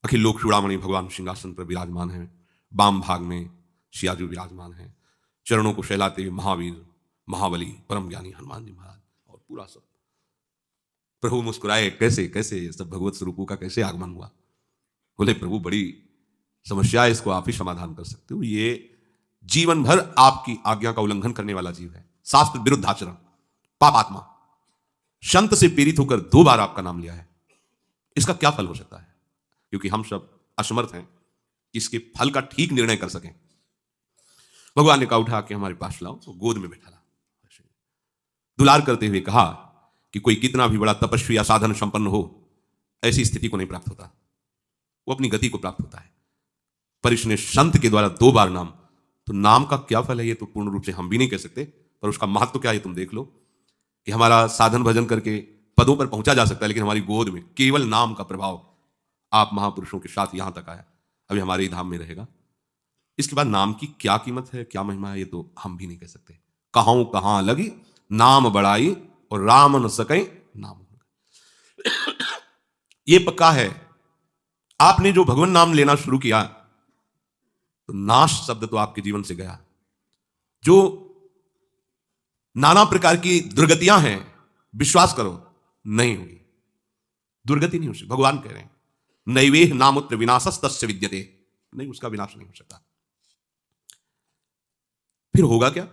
अखिल लोक चूड़ामणि भगवान सिंहासन पर विराजमान है। वाम भाग में सियाजू विराजमान है। चरणों को फैलाते हुए महावीर, महाबली, परम ज्ञानी हनुमान जी महाराज और पूरा सब। प्रभु मुस्कुराए, कैसे कैसे सब भगवत स्वरूपों का कैसे आगमन हुआ। बोले प्रभु बड़ी समस्या है, इसको आप ही समाधान कर सकते हो। ये जीवन भर आपकी आज्ञा का उल्लंघन करने वाला जीव है, शास्त्र विरुद्ध आचरण, पापात्मा, संत से प्रेरित होकर 2 बार आपका नाम लिया है। इसका क्या फल हो सकता है? क्योंकि हम सब असमर्थ हैं इसके फल का ठीक निर्णय कर सकें। भगवान ने कहा उठा के हमारे पास लाओ, तो गोद में बैठा ला, दुलार करते हुए कहा कि कोई कितना भी बड़ा तपस्वी या साधन संपन्न हो, ऐसी स्थिति को नहीं प्राप्त होता, वो अपनी गति को प्राप्त होता है। पर इसने संत के द्वारा 2 बार नाम, तो नाम का क्या फल है ये तो पूर्ण रूप से हम भी नहीं कह सकते, पर उसका महत्व क्या है तुम देख लो कि हमारा साधन भजन करके पदों पर पहुंचा जा सकता है, लेकिन हमारी गोद में केवल नाम का प्रभाव आप महापुरुषों के साथ यहां तक आया, अभी हमारे ही धाम में रहेगा। इसके बाद नाम की क्या कीमत है, क्या महिमा है, ये तो हम भी नहीं कह सकते। कहूं कहां लगी नाम बढ़ाई और राम न सके नाम। ये पक्का है, आपने जो भगवान नाम लेना शुरू किया तो नाश शब्द तो आपके जीवन से गया। जो नाना प्रकार की दुर्गतियां हैं, विश्वास करो नहीं होगी, दुर्गति नहीं हो सकती। भगवान कह रहे हैं नैवेह नामुत्र विनाशस्तस्य विद्यते, नहीं उसका विनाश नहीं हो सकता। फिर होगा क्या?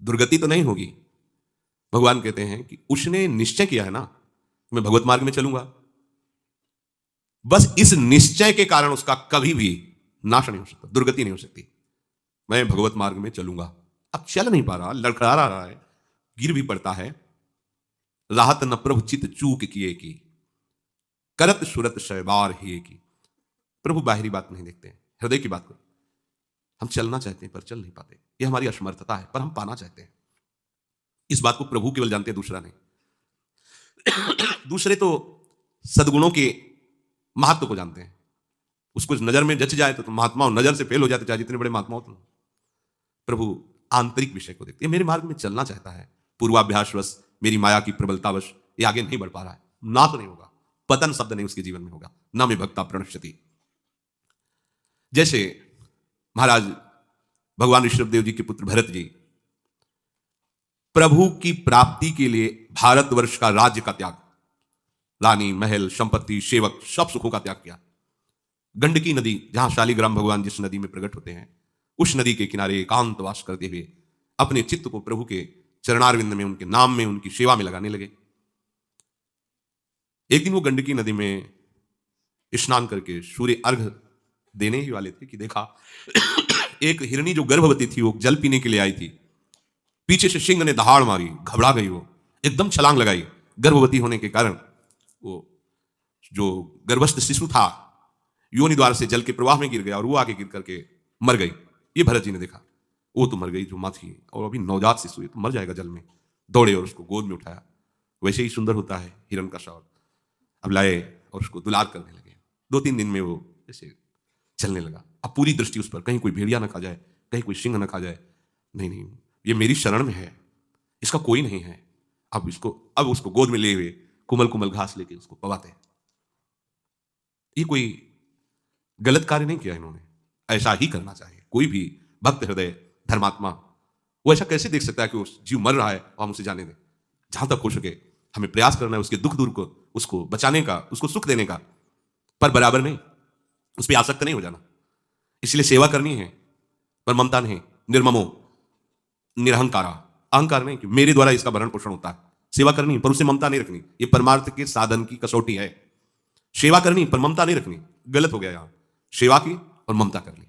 दुर्गति तो नहीं होगी। भगवान कहते हैं कि उसने निश्चय किया है ना, मैं भगवत मार्ग में चलूंगा, बस इस निश्चय के कारण उसका कभी भी नाश नहीं हो सकता, दुर्गति नहीं हो सकती। मैं भगवत मार्ग में चलूंगा। अब चल नहीं पा रहा, लड़खड़ा रहा है, गिर भी पड़ता है। राहत न प्रभु चित चूक किए की, करत सुरत शैबार ही की। प्रभु बाहरी बात नहीं देखते, हृदय की बात को। हम चलना चाहते हैं पर चल नहीं पाते, यह हमारी असमर्थता है, पर हम पाना चाहते हैं। इस बात को प्रभु केवल जानते हैं, दूसरा नहीं। दूसरे तो सद्गुणों के महत्व को जानते हैं, उसको नजर में जच जाए तो महात्माओं नजर से फेल हो जाते, चाहे जितने बड़े महात्माओं तो। प्रभु आंतरिक विषय को देखते हैं। मेरे मार्ग में चलना चाहता है, पूर्वाभ्यासवश, मेरी माया की प्रबलतावश ये आगे नहीं बढ़ पा रहा है, ना तो नहीं होगा, पतन शब्द नहीं उसके जीवन में होगा, न में भक्ता प्रणश्यति। जैसे महाराज भगवान ऋषभदेव जी के पुत्र भरत जी प्रभु की प्राप्ति के लिए भारतवर्ष का राज्य का त्याग, रानी, महल, संपत्ति, सेवक, सब सुखों का त्याग किया। गंडकी नदी, जहां शालिग्राम भगवान जिस नदी में प्रकट होते हैं, उस नदी के किनारे एकांतवास करते हुए अपने चित्त को प्रभु के चरणारविंद में, उनके नाम में, उनकी सेवा में लगाने लगे। एक दिन वो गंडकी नदी में स्नान करके सूर्य अर्घ देने ही वाले थे कि देखा एक हिरणी जो गर्भवती थी, वो जल पीने के लिए आई थी। पीछे से सिंह ने दहाड़ मारी, घबरा गई, वो एकदम छलांग लगाई। गर्भवती होने के कारण वो जो गर्भस्थ शिशु था योनि द्वार से जल के प्रवाह में गिर गया और वो आगे गिर करके मर गई। ये भरत जी ने देखा, वो तो मर गई जो माँ थी, और अभी नवजात शिशु तो मर जाएगा जल में। दौड़े और उसको गोद में उठाया। वैसे ही सुंदर होता है हिरण का शव। अब लाए और उसको दुलार करने लगे। 2-3 दिन में वो ऐसे चलने लगा। अब पूरी दृष्टि उस पर, कहीं कोई भेड़िया न खा जाए, कहीं कोई सिंह न खा जाए। नहीं, ये मेरी शरण में है, इसका कोई नहीं है। अब उसको गोद में ले हुए कुमल कुमल घास लेके उसको पवाते हैं। ये कोई गलत कार्य नहीं किया इन्होंने, ऐसा ही करना चाहिए। कोई भी भक्त हृदय धर्मात्मा वो ऐसा कैसे देख सकता है कि वो जीव मर रहा है और हम उसे जाने दें। जहां तक हो सके हमें प्रयास करना है उसके दुख दूर को, उसको बचाने का, उसको सुख देने का, पर बराबर नहीं, उस पर आसक्त नहीं हो जाना। इसलिए सेवा करनी है पर ममता नहीं, निर्ममो निरहंकारा, अहंकार नहीं कि मेरे द्वारा इसका भरण पोषण होता है। सेवा करनी पर उसे ममता नहीं रखनी। ये परमार्थ के साधन की कसौटी है। सेवा करनी पर ममता नहीं रखनी, गलत हो गया। यहां सेवा की और ममता कर ली।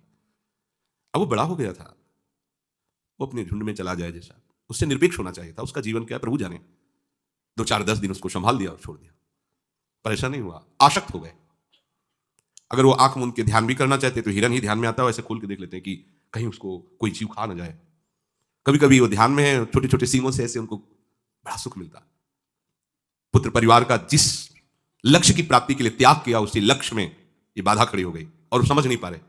अब वो बड़ा हो गया था, वो अपने झुंड में चला जाए जैसा, उससे निरपेक्ष होना चाहिए था। उसका जीवन क्या है प्रभु जाने। 2-4-10 दिन उसको संभाल दिया और छोड़ दिया, पर ऐसा नहीं हुआ, आसक्त हो गए। अगर वो आंख मूंद के ध्यान भी करना चाहते तो हिरन ही ध्यान में आता है, वैसे खोल के देख लेते हैं कि कहीं उसको कोई जीव खा ना जाए। कभी कभी वो ध्यान में है, छोटे छोटे सींगों से ऐसे उनको बड़ा सुख मिलता। पुत्र परिवार का जिस लक्ष्य की प्राप्ति के लिए त्याग किया, उसी लक्ष्य में ये बाधा खड़ी हो गई और समझ नहीं पा रहे।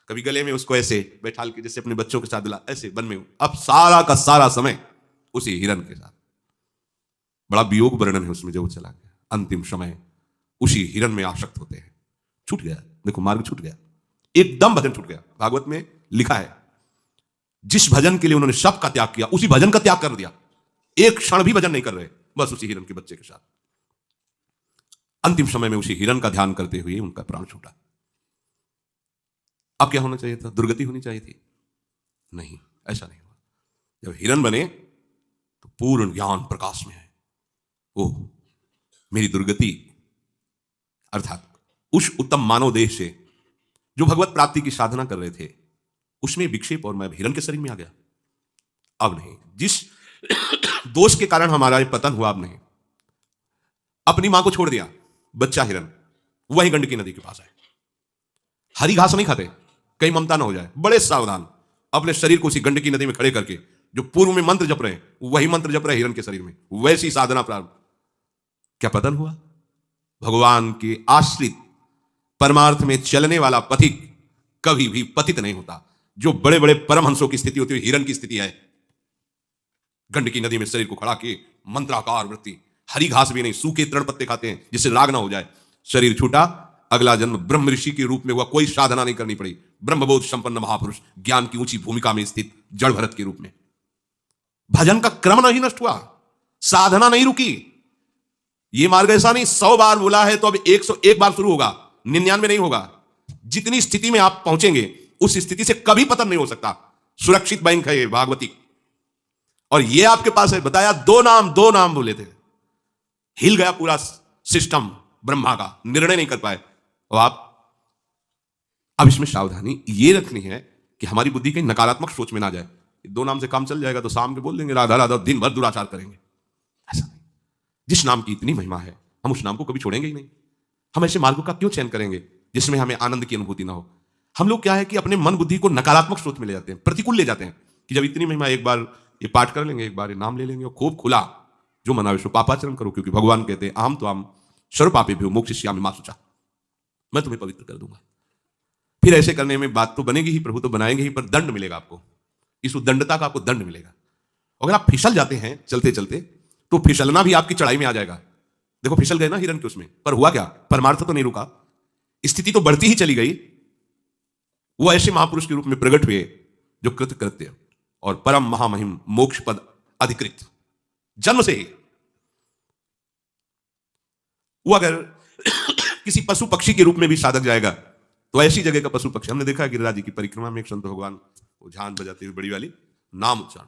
कभी गले में उसको ऐसे बैठा के, जैसे अपने बच्चों के साथ दिला ऐसे बन में, अब सारा का सारा समय उसी हिरन के साथ। बड़ा वियोग वर्णन है उसमें, जो चला गया अंतिम समय उसी हिरन में आसक्त होते हैं। छूट गया, देखो मार्ग छूट गया, एकदम भजन छूट गया। भागवत में लिखा है जिस भजन के लिए उन्होंने सब का त्याग किया, उसी भजन का त्याग कर दिया। एक क्षण भी भजन नहीं कर रहे, बस उसी हिरन के बच्चे के साथ। अंतिम समय में उसी हिरन का ध्यान करते हुए उनका प्राण छूटा। अब क्या होना चाहिए था? दुर्गति होनी चाहिए थी? नहीं, ऐसा नहीं हुआ। जब हिरन बने तो पूर्ण ज्ञान प्रकाश में है। ओह, मेरी दुर्गति अर्थात उस उत्तम मानव देह से जो भगवत प्राप्ति की साधना कर रहे थे, उसमें विक्षेप और मैं हिरन के शरीर में आ गया। अब नहीं, जिस दोष के कारण हमारा ये पतन हुआ, अब नहीं। अपनी मां को छोड़ दिया, बच्चा हिरन वही गंडकी नदी के पास है। हरी घास नहीं खाते, कहीं ममता ना हो जाए, बड़े सावधान। अपने शरीर को उसी गंडकी नदी में खड़े करके जो पूर्व में मंत्र जप रहे हैं, वही मंत्र जप रहे हिरन के शरीर में, वैसी साधना प्रारंभ। क्या पतन हुआ? भगवान के आश्रित परमार्थ में चलने वाला पथिक कभी भी पतित नहीं होता। जो बड़े बड़े परमहंसों की स्थिति होती है, हिरन की स्थिति है। गंडकी नदी में शरीर को खड़ा के मंत्राकार वृत्ति, हरी घास भी नहीं, सूखे तृण पत्ते खाते हैं जिससे राग ना हो जाए। शरीर छूटा, अगला जन्म ब्रह्म ऋषि के रूप में हुआ, कोई साधना नहीं करनी पड़ी। ब्रह्मबोध संपन्न महापुरुष, ज्ञान की ऊंची भूमिका में स्थित जड़ भरत के रूप में। भजन का क्रम नहीं नष्ट हुआ, साधना नहीं रुकी। ये मार्ग ऐसा नहीं 100 बार बोला है तो अब 101 बार शुरू होगा, 99 नहीं होगा। जितनी स्थिति में आप पहुंचेंगे उस स्थिति से कभी पतन नहीं हो सकता। सुरक्षित बैंक है ये भागवती, और ये आपके पास है। बताया दो नाम बोले थे, हिल गया पूरा सिस्टम ब्रह्मा का, निर्णय नहीं कर पाए। और आप अब इसमें सावधानी ये रखनी है कि हमारी बुद्धि कहीं नकारात्मक सोच में ना जाए। 2 नाम से काम चल जाएगा तो शाम के बोल देंगे राधा राधा, दिन भर दुराचार करेंगे। ऐसा नहीं, जिस नाम की इतनी महिमा है हम उस नाम को कभी छोड़ेंगे ही नहीं। हम ऐसे मार्गों का क्यों चयन करेंगे जिसमें हमें आनंद की अनुभूति ना हो? हम लोग क्या है कि अपने मन बुद्धि को नकारात्मक सोच में ले जाते हैं, प्रतिकूल ले जाते हैं कि जब इतनी महिमा, एक बार ये पाठ कर लेंगे, एक बार ये नाम ले लेंगे और खूब खुला जो मनावे सो पापाचरण करो, क्योंकि भगवान कहते हैं आम तो आम सर्व पापे भी मोक्षयिष्यामि मा शुचा, मैं तुम्हें पवित्र कर दूंगा। फिर ऐसे करने में बात तो बनेगी ही, प्रभु तो बनाएंगे ही, पर दंड मिलेगा आपको। इस उद्दंडता का आपको दंड मिलेगा। अगर आप फिसल जाते हैं चलते चलते तो फिसलना भी आपकी चढ़ाई में आ जाएगा। देखो फिसल गए ना हिरन के उसमें, पर हुआ क्या? परमार्थ तो नहीं रुका, स्थिति तो बढ़ती ही चली गई। वो ऐसे महापुरुष के रूप में प्रकट हुए जो कृत कृत्य और परम महामहिम मोक्ष पद अधिकृत जन्म से ही। वो अगर किसी पशु पक्षी के रूप में भी साधक जाएगा तो ऐसी जगह का पशु पक्षी, हमने देखा गिरिराज जी की परिक्रमा में एक संत भगवान वो झांझ बजाते हुए बड़ी वाली नाम उच्चारण,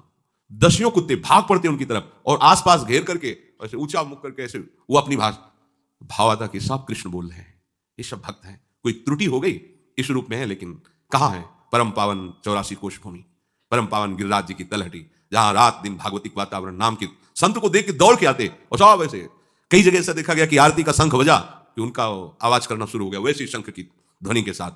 दसियों कुत्ते भाग पड़ते उनकी तरफ और आसपास घेर करके ऐसे ऊंचा मुख करके ऐसे वो अपनी भाव आता कि सब कृष्ण बोल रहे हैं, ये सब भक्त हैं। कोई त्रुटि हो गई इस रूप में है, लेकिन कहाँ है परम पावन 84 कोश भूमि, परम पावन गिरिराज जी की तलहटी, जहां रात दिन भागवतिक वातावरण, नाम के संत को देख के दौड़ के आते। और सब ऐसे कई जगह ऐसा देखा गया कि आरती का शंख बजा कि उनका आवाज करना शुरू हो गया, वैसे शंख की ध्वनि के साथ।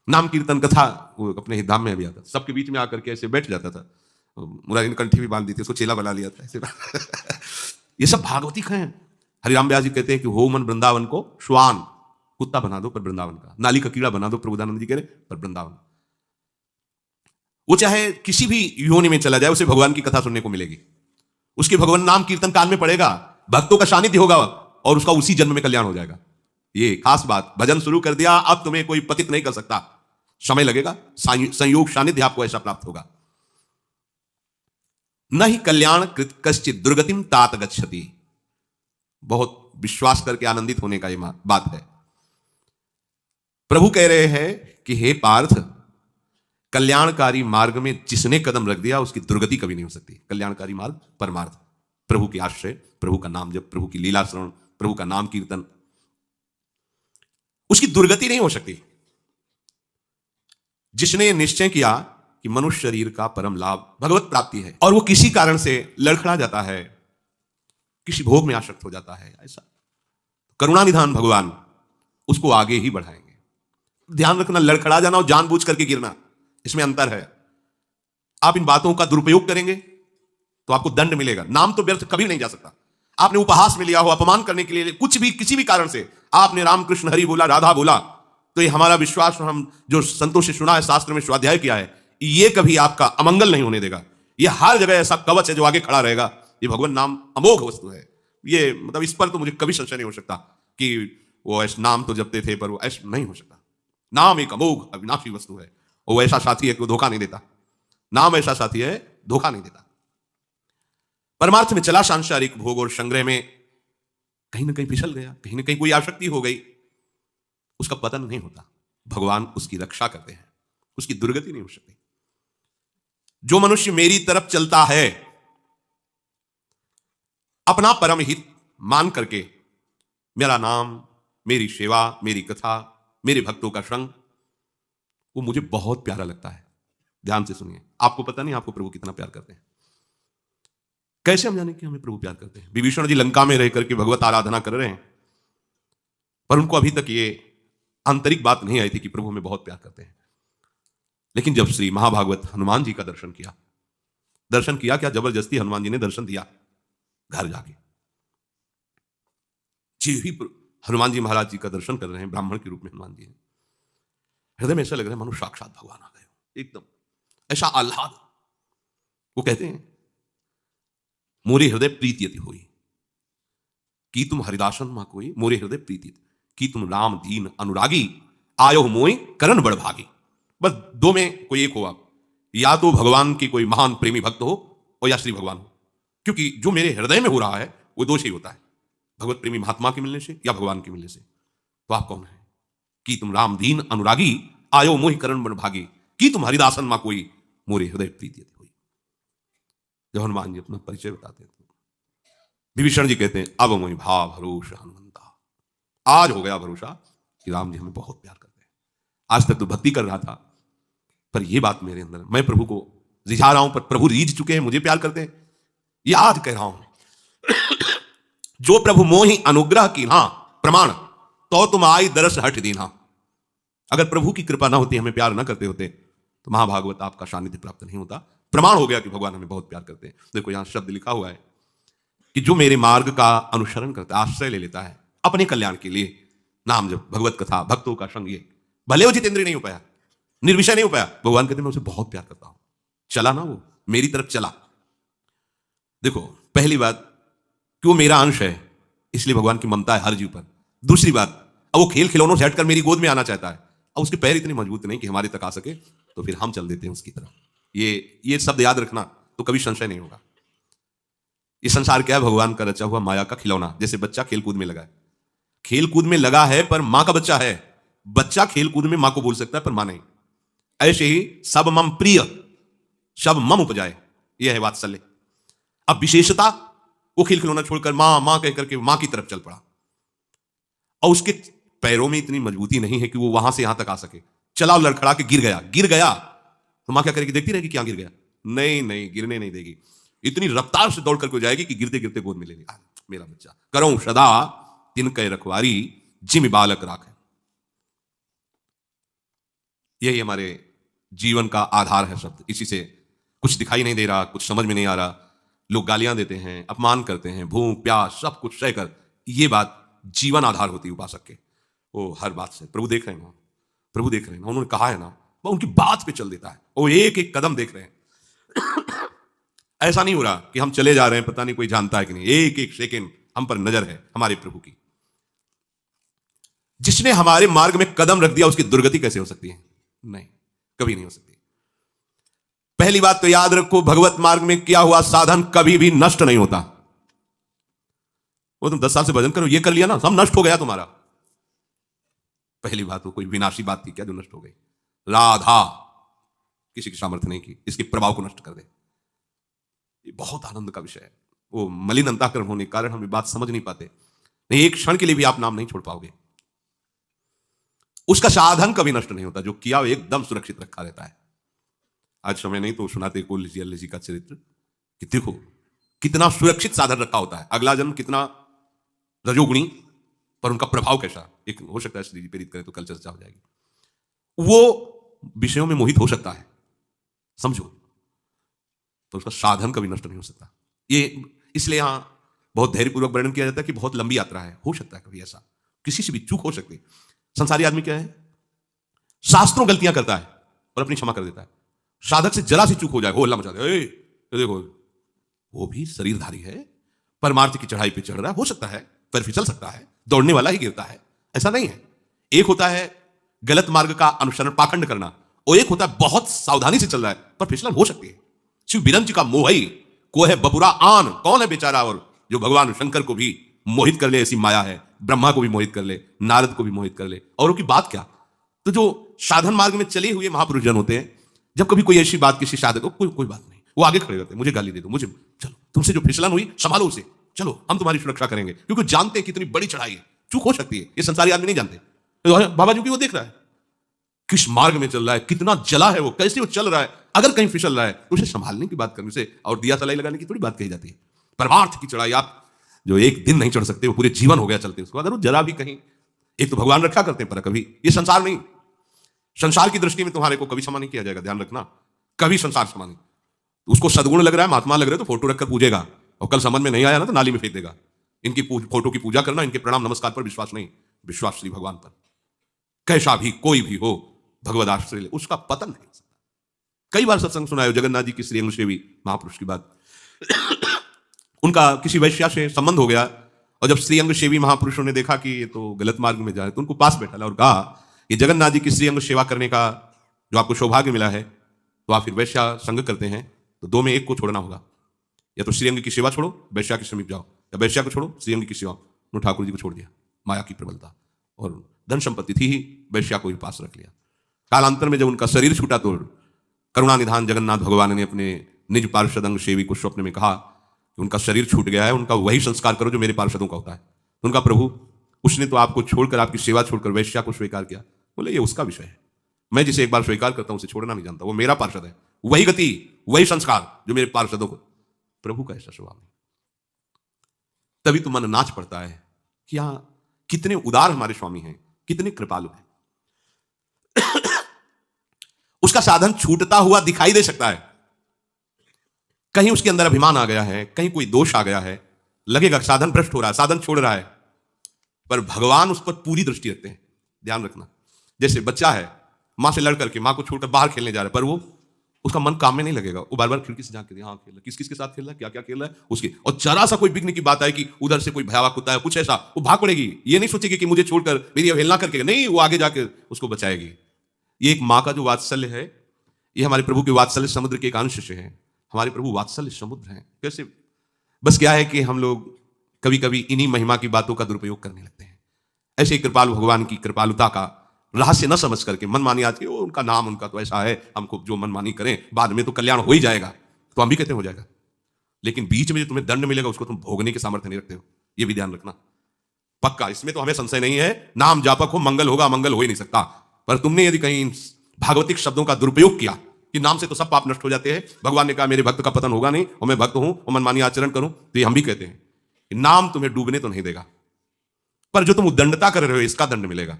नाम कीर्तन कथा वो अपने धाम में भी आता, सबके बीच में आकर के ऐसे बैठ जाता था। मुरारी ने कंठी भी बांध दी थी, उसको चेला बना लिया था ऐसे। ये सब भागवतिक हैं। हरिराम व्यास जी कहते हैं कि हो मन वृंदावन को श्वान, कुत्ता बना दो पर वृंदावन का, नाली का कीड़ा बना दो, प्रभुदानंद जी कह रहे पर वृंदावन। वो चाहे किसी भी योनि में चला जाए उसे भगवान की कथा सुनने को मिलेगी, उसके भगवान नाम कीर्तन कान में पड़ेगा, भक्तों का सानिध्य होगा और उसका उसी जन्म में कल्याण हो जाएगा। ये खास बात, भजन शुरू कर दिया अब तुम्हें कोई पतित नहीं कर सकता। समय लगेगा, संयोग सानिध्य आपको ऐसा प्राप्त होगा। न ही कल्याण कृत कश्चित दुर्गतिम तात गच्छति। बहुत विश्वास करके आनंदित होने का ये बात है। प्रभु कह रहे हैं कि हे पार्थ, कल्याणकारी मार्ग में जिसने कदम रख दिया उसकी दुर्गति कभी नहीं हो सकती। कल्याणकारी मार्ग परमार्थ, प्रभु के आश्रय, प्रभु का नाम जप, प्रभु की लीला श्रवण, प्रभु का नाम कीर्तन, उसकी दुर्गति नहीं हो सकती। जिसने निश्चय किया कि मनुष्य शरीर का परम लाभ भगवत प्राप्ति है और वो किसी कारण से लड़खड़ा जाता है, किसी भोग में आसक्त हो जाता है, ऐसा करुणानिधान भगवान उसको आगे ही बढ़ाएंगे। ध्यान रखना, लड़खड़ा जाना और जानबूझ करके गिरना, इसमें अंतर है। आप इन बातों का दुरुपयोग करेंगे तो आपको दंड मिलेगा। नाम तो व्यर्थ कभी नहीं जा सकता। आपने उपहास में लिया हो, अपमान करने के लिए कुछ भी किसी भी कारण से आपने रामकृष्ण हरि बोला, राधा बोला, तो ये हमारा विश्वास और हम जो संतों से सुना है, शास्त्र में स्वाध्याय किया है, ये कभी आपका अमंगल नहीं होने देगा। ये हर जगह ऐसा कवच है जो आगे खड़ा रहेगा। ये भगवान नाम अमोघ वस्तु है। ये मतलब इस पर तो मुझे कभी संशय नहीं हो सकता कि वो ऐसा नाम तो जपते थे पर वो ऐसा नहीं हो सकता। नाम एक अमोघ अविनाशी वस्तु है। वो ऐसा साथी है कि वो धोखा नहीं देता। नाम ऐसा साथी है, धोखा नहीं देता। परमार्थ में चला सांसारिक भोग और संग्रह में कहीं ना कहीं फिसल गया, कहीं ना कहीं कोई आसक्ति हो गई, उसका पतन नहीं होता। भगवान उसकी रक्षा करते हैं, उसकी दुर्गति नहीं हो सकती। जो मनुष्य मेरी तरफ चलता है, अपना परम हित मान करके मेरा नाम, मेरी सेवा, मेरी कथा, मेरे भक्तों का संग, वो मुझे बहुत प्यारा लगता है। ध्यान से सुनिए, आपको पता नहीं आपको प्रभु कितना प्यार करते हैं। कैसे हम जाने कि हमें प्रभु प्यार करते हैं? विभीषण जी लंका में रह करके भगवत आराधना कर रहे हैं, पर उनको अभी तक ये आंतरिक बात नहीं आई थी कि प्रभु हमें बहुत प्यार करते हैं। लेकिन जब श्री महाभागवत हनुमान जी का दर्शन किया क्या जबरदस्ती हनुमान जी ने दर्शन दिया घर जाके। जी भी हनुमान जी महाराज जी का दर्शन कर रहे हैं, ब्राह्मण के रूप में हनुमान जी हैं। हृदय में ऐसा लग रहा है मानो साक्षात भगवान आ गए, एकदम ऐसा आह्लाद। वो कहते हैं मोरे हृदय प्रीति अति हुई कि तुम हरिदासन मां कोई, मोरे हृदय प्रीति कि तुम राम दीन अनुरागी, आयो मोय करण बड़ भागी। बस दो में कोई एक हो आप, या तो भगवान की कोई महान प्रेमी भक्त हो और या श्री भगवान हो, क्योंकि जो मेरे हृदय में हो रहा है वो दोष ही होता है, भगवत प्रेमी महात्मा के मिलने से या भगवान के मिलने से। तो आप कौन है? कि तुम राम दीन अनुरागी, आयो मोहि करण बड़ भागी, कि तुम हरिदासन मां कोई, मोरे हृदय प्रीति हुई। जब हनुमान जी अपना परिचय बताते हैं, विभीषण जी कहते हैं अब मोहि भाव भरोसा हनुमंता, आज हो गया भरोसा कि राम जी हमें बहुत प्यार करते हैं। आज तक तो भक्ति कर रहा था, पर यह बात मेरे अंदर, मैं प्रभु को रिझा रहा हूं पर प्रभु रीझ चुके हैं, मुझे प्यार करते हैं, ये आज कह रहा हूं। जो प्रभु मोहि अनुग्रह की ना प्रमाण, तो तुम आई दरस हट दीना। अगर प्रभु की कृपा ना होती, हमें प्यार ना करते होते, तो महाभागवत आपका सानिध्य प्राप्त नहीं होता। प्रमाण हो गया कि भगवान हमें बहुत प्यार करते हैं। देखो यहां शब्द लिखा हुआ है कि जो मेरे मार्ग का अनुसरण करता है, आश्रय ले लेता है अपने कल्याण के लिए, नाम जब, भगवत कथा, भक्तों का संग, ये भले वो जितेंद्रिय नहीं हो पाया, निर्विषय नहीं हो पाया, भगवान कहते मैं उसे बहुत प्यार करता हूं। चला ना, वो मेरी तरफ चला। देखो पहली बात कि वो मेरा अंश है, इसलिए भगवान की ममता है हर जीव पर। दूसरी बात, अब वो खेल खिलौनों से हटकर मेरी गोद में आना चाहता है, अब उसके पैर इतने मजबूत नहीं कि हमारे तक आ सके, तो फिर हम चल देते हैं उसकी तरफ। ये शब्द याद रखना, तो कभी संशय नहीं होगा। ये संसार क्या है? भगवान का रचा हुआ माया का खिलौना। जैसे बच्चा खेलकूद में लगा है, खेलकूद में लगा है पर मां का बच्चा है, बच्चा खेलकूद में मां को बोल सकता है पर मां नहीं। ऐसे ही सब मम प्रिय, सब मम उपजाए, यह है वात्सल्य। अब विशेषता, वो खेल खिलौना छोड़कर मां मां कह करके मां की तरफ चल पड़ा, और उसके पैरों में इतनी मजबूती नहीं है कि वो वहां से यहां तक आ सके। चला लड़खड़ा के गिर गया तो मां क्या करेगी? देखती रहेगी क्या गिर गया? नहीं, गिरने नहीं देगी। इतनी रफ्तार से दौड़ करके जाएगी कि गिरते गिरते गोद में ले लेगी, मेरा बच्चा। करो सदा तिन कै रखवारी, जिम बालक राखे। यही हमारे जीवन का आधार है शब्द। इसी से कुछ दिखाई नहीं दे रहा, कुछ समझ में नहीं आ रहा, लोग गालियां देते हैं, अपमान करते हैं, भूख प्यास सब कुछ सहकर, ये बात जीवन आधार होती है उपासक के। वो हर बात से प्रभु देख रहे हैं, प्रभु देख रहे हैं, उन्होंने कहा है ना, वो उनकी बात पे चल देता है, वो एक एक कदम देख रहे हैं। ऐसा नहीं हो रहा कि हम चले जा रहे हैं, पता नहीं कोई जानता है कि नहीं, एक एक सेकंड हम पर नजर है हमारे प्रभु की। जिसने हमारे मार्ग में कदम रख दिया, उसकी दुर्गति कैसे हो सकती है? नहीं, कभी नहीं हो सकती। पहली बात तो याद रखो, भगवत मार्ग में किया हुआ साधन कभी भी नष्ट नहीं होता। वो तुम 10 साल से भजन करो, ये कर लिया ना, सब नष्ट हो गया तुम्हारा। पहली बात, वो कोई विनाशी बात थी क्या जो नष्ट हो गई? राधा किसी की सामर्थ्य नहीं की इसके प्रभाव को नष्ट कर दे। ये बहुत आनंद का विषय है। वो मलिन अंतःकरण होने के कारण हम ये बात समझ नहीं पाते। नहीं, एक क्षण के लिए भी आप नाम नहीं छोड़ पाओगे। उसका साधन कभी नष्ट नहीं होता, जो किया वो एकदम सुरक्षित रखा रहता है। आज समय नहीं तो सुनाते को अल्लाह जी का चरित्र कि देखो कितना सुरक्षित साधन रखा होता है। अगला जन्म कितना रजोगुणी, पर उनका प्रभाव कैसा, एक हो सकता है श्री जी प्रेरित करें तो कल चर्चा हो जाएगी। वो विषयों में मोहित हो सकता है, समझो, तो उसका साधन कभी नष्ट नहीं हो सकता। ये इसलिए यहां बहुत धैर्यपूर्वक वर्णन किया जाता है कि बहुत लंबी यात्रा है, हो सकता है कभी ऐसा, किसी से भी चूक हो सकती है। संसारी आदमी क्या है, शास्त्रों गलतियां करता है और अपनी क्षमा कर देता है। साधक से जरा सी चूक हो जाए, हो अल्लाह मचा दे, ये देखो वो भी शरीरधारी है, परमार्थ की चढ़ाई पे चढ़ रहा है, हो सकता है पर फिसल सकता है, दौड़ने वाला ही गिरता है, ऐसा नहीं है। एक होता है गलत मार्ग का अनुसरण पाखंड करना, और एक होता है बहुत सावधानी से चल रहा है पर फिसलन हो सकती है। शिव बिरंज का मोहई को है बपुरा आन, कौन है बेचारा और जो भगवान शंकर को भी मोहित कर ले, ऐसी माया है, ब्रह्मा को भी मोहित कर ले, नारद को भी मोहित कर ले, और की बात क्या। तो जो साधन मार्ग में चले हुए महापुरुष जन होते हैं, जब कभी कोई ऐसी बात किसी साधक को, कोई बात नहीं, वो आगे खड़े रहते हैं, मुझे गाली दे दो, मुझे चलो तुमसे जो फिसलन हुई संभालो उसे, चलो हम तुम्हारी सुरक्षा करेंगे, क्योंकि जानते हैं कितनी बड़ी चढ़ाई है, चूक हो सकती है। ये संसारी आदमी नहीं जानते। तो बाबा जी की वो देख रहा है किस मार्ग में चल रहा है, कितना जला है वो, कैसे वो चल रहा है, अगर कहीं फिसल रहा है तो उसे संभालने की बात करने से और दिया सलाई लगाने की थोड़ी बात कही जाती है। परमार्थ की चढ़ाई आप जो एक दिन नहीं चढ़ सकते, वो पूरे जीवन हो गया चलते उसको, अगर वो जरा भी कहीं, एक तो भगवान रक्षा करते हैं पर कभी ये संसार नहीं, संसार की दृष्टि में तुम्हारे को कभी क्षमा नहीं किया जाएगा, ध्यान रखना, कभी संसार क्षमा नहीं। उसको सदगुण लग रहा है, महात्मा लग रहा है तो फोटो रखकर पूजेगा, और कल समझ में नहीं आया ना तो नाली में फेंक देगा। इनकी फोटो की पूजा करना, इनके प्रणाम नमस्कार पर विश्वास नहीं, विश्वास श्री भगवान पर। कैसा भी कोई भी हो भगवद आश्रय ले, उसका पतन नहीं हो सकता। कई बार सत्संग सुनायो जगन्नाथ जी की श्रीअंग सेवी महापुरुष की बात। उनका किसी वैश्या से संबंध हो गया, और जब श्रीअंग सेवी महापुरुषों ने देखा कि ये तो गलत मार्ग में जाए, तो उनको पास बैठा और कहा कि जगन्नाथ जी की श्रीअंग सेवा करने का जो आपको सौभाग्य मिला है, तो आप फिर वैश्या संग करते हैं तो दो में एक को छोड़ना होगा, या तो श्रीअंग की सेवा छोड़ो वैश्या के समीप जाओ, या वैश्या को छोड़ो श्रीअंग की सेवा। उन्होंने ठाकुर जी को छोड़ दिया, माया की प्रबलता और धन संपत्ति थी ही, वैश्या को भी पास रख लिया। कालांतर में जब उनका शरीर छूटा तो करुणा निधान जगन्नाथ भगवान ने अपने निज पार्षद अंग सेवी को स्वप्न में कहा कि उनका शरीर छूट गया है, उनका वही संस्कार करो जो मेरे पार्षदों का होता है। तो उनका प्रभु, उसने तो आपको छोड़कर, आपकी सेवा छोड़कर वैश्या को स्वीकार किया। बोले ये उसका विषय है, मैं जिसे एक बार स्वीकार करता हूं उसे छोड़ना नहीं जानता, वो मेरा पार्षद है, वही गति वही संस्कार जो मेरे पार्षदों को। प्रभु का ऐसा स्वभाव नहीं। तभी तो मन नाच पड़ता है कि यहां कितने उदार हमारे स्वामी हैं, कितने कृपालु हैं। उसका साधन छूटता हुआ दिखाई दे सकता है, कहीं उसके अंदर अभिमान आ गया है, कहीं कोई दोष आ गया है, लगेगा साधन भ्रष्ट हो रहा है, साधन छोड़ रहा है, पर भगवान उस पर पूरी दृष्टि रखते हैं। ध्यान रखना, जैसे बच्चा है, मां से लड़ करके मां को छोड़कर बाहर खेलने जा रहा है, पर वो उसका मन काम में नहीं लगेगा, वो बार बार खिड़की से झांक के हाँ खेल रहा है, किस किस के साथ खेल रहा है, क्या क्या खेल रहा है उसकी, और जरा सा कोई बिगने की बात आए कि उधर से कोई भयावह कुत्ता है कुछ ऐसा, वो भाग पड़ेगी, ये नहीं सोचेगी कि मुझे छोड़कर मेरी अवहेलना करके, नहीं, वो आगे जाकर उसको बचाएगी। ये एक माँ का जो वात्सल्य है, ये हमारे प्रभु के वात्सल्य समुद्र के एक अंश से है। हमारे प्रभु वात्सल्य समुद्र हैं। कैसे? बस क्या है कि हम लोग कभी कभी इन्हीं महिमा की बातों का दुरुपयोग करने लगते हैं। ऐसे कृपालु भगवान की कृपालुता का रहस्य न समझ करके मनमानी आती है, उनका नाम उनका तो ऐसा है, हमको जो मनमानी करें बाद में तो कल्याण हो ही जाएगा, तो हम भी कहते हैं हो जाएगा, लेकिन बीच में जो तुम्हें दंड मिलेगा उसको तुम भोगने के सामर्थ्य नहीं रखते हो, ये भी ध्यान रखना पक्का। इसमें तो हमें संशय नहीं है, नाम जापक हो मंगल होगा, मंगल हो ही नहीं सकता। पर तुमने यदि कहीं भागवतिक शब्दों का दुरुपयोग किया कि नाम से तो सब पाप नष्ट हो जाते हैं, भगवान ने कहा मेरे भक्त का पतन होगा नहीं और मैं भक्त हूं और मनमानी आचरण करूं, तो ये हम भी कहते हैं कि नाम तुम्हें डूबने तो नहीं देगा, पर जो तुम उद्दंडता कर रहे हो इसका दंड मिलेगा।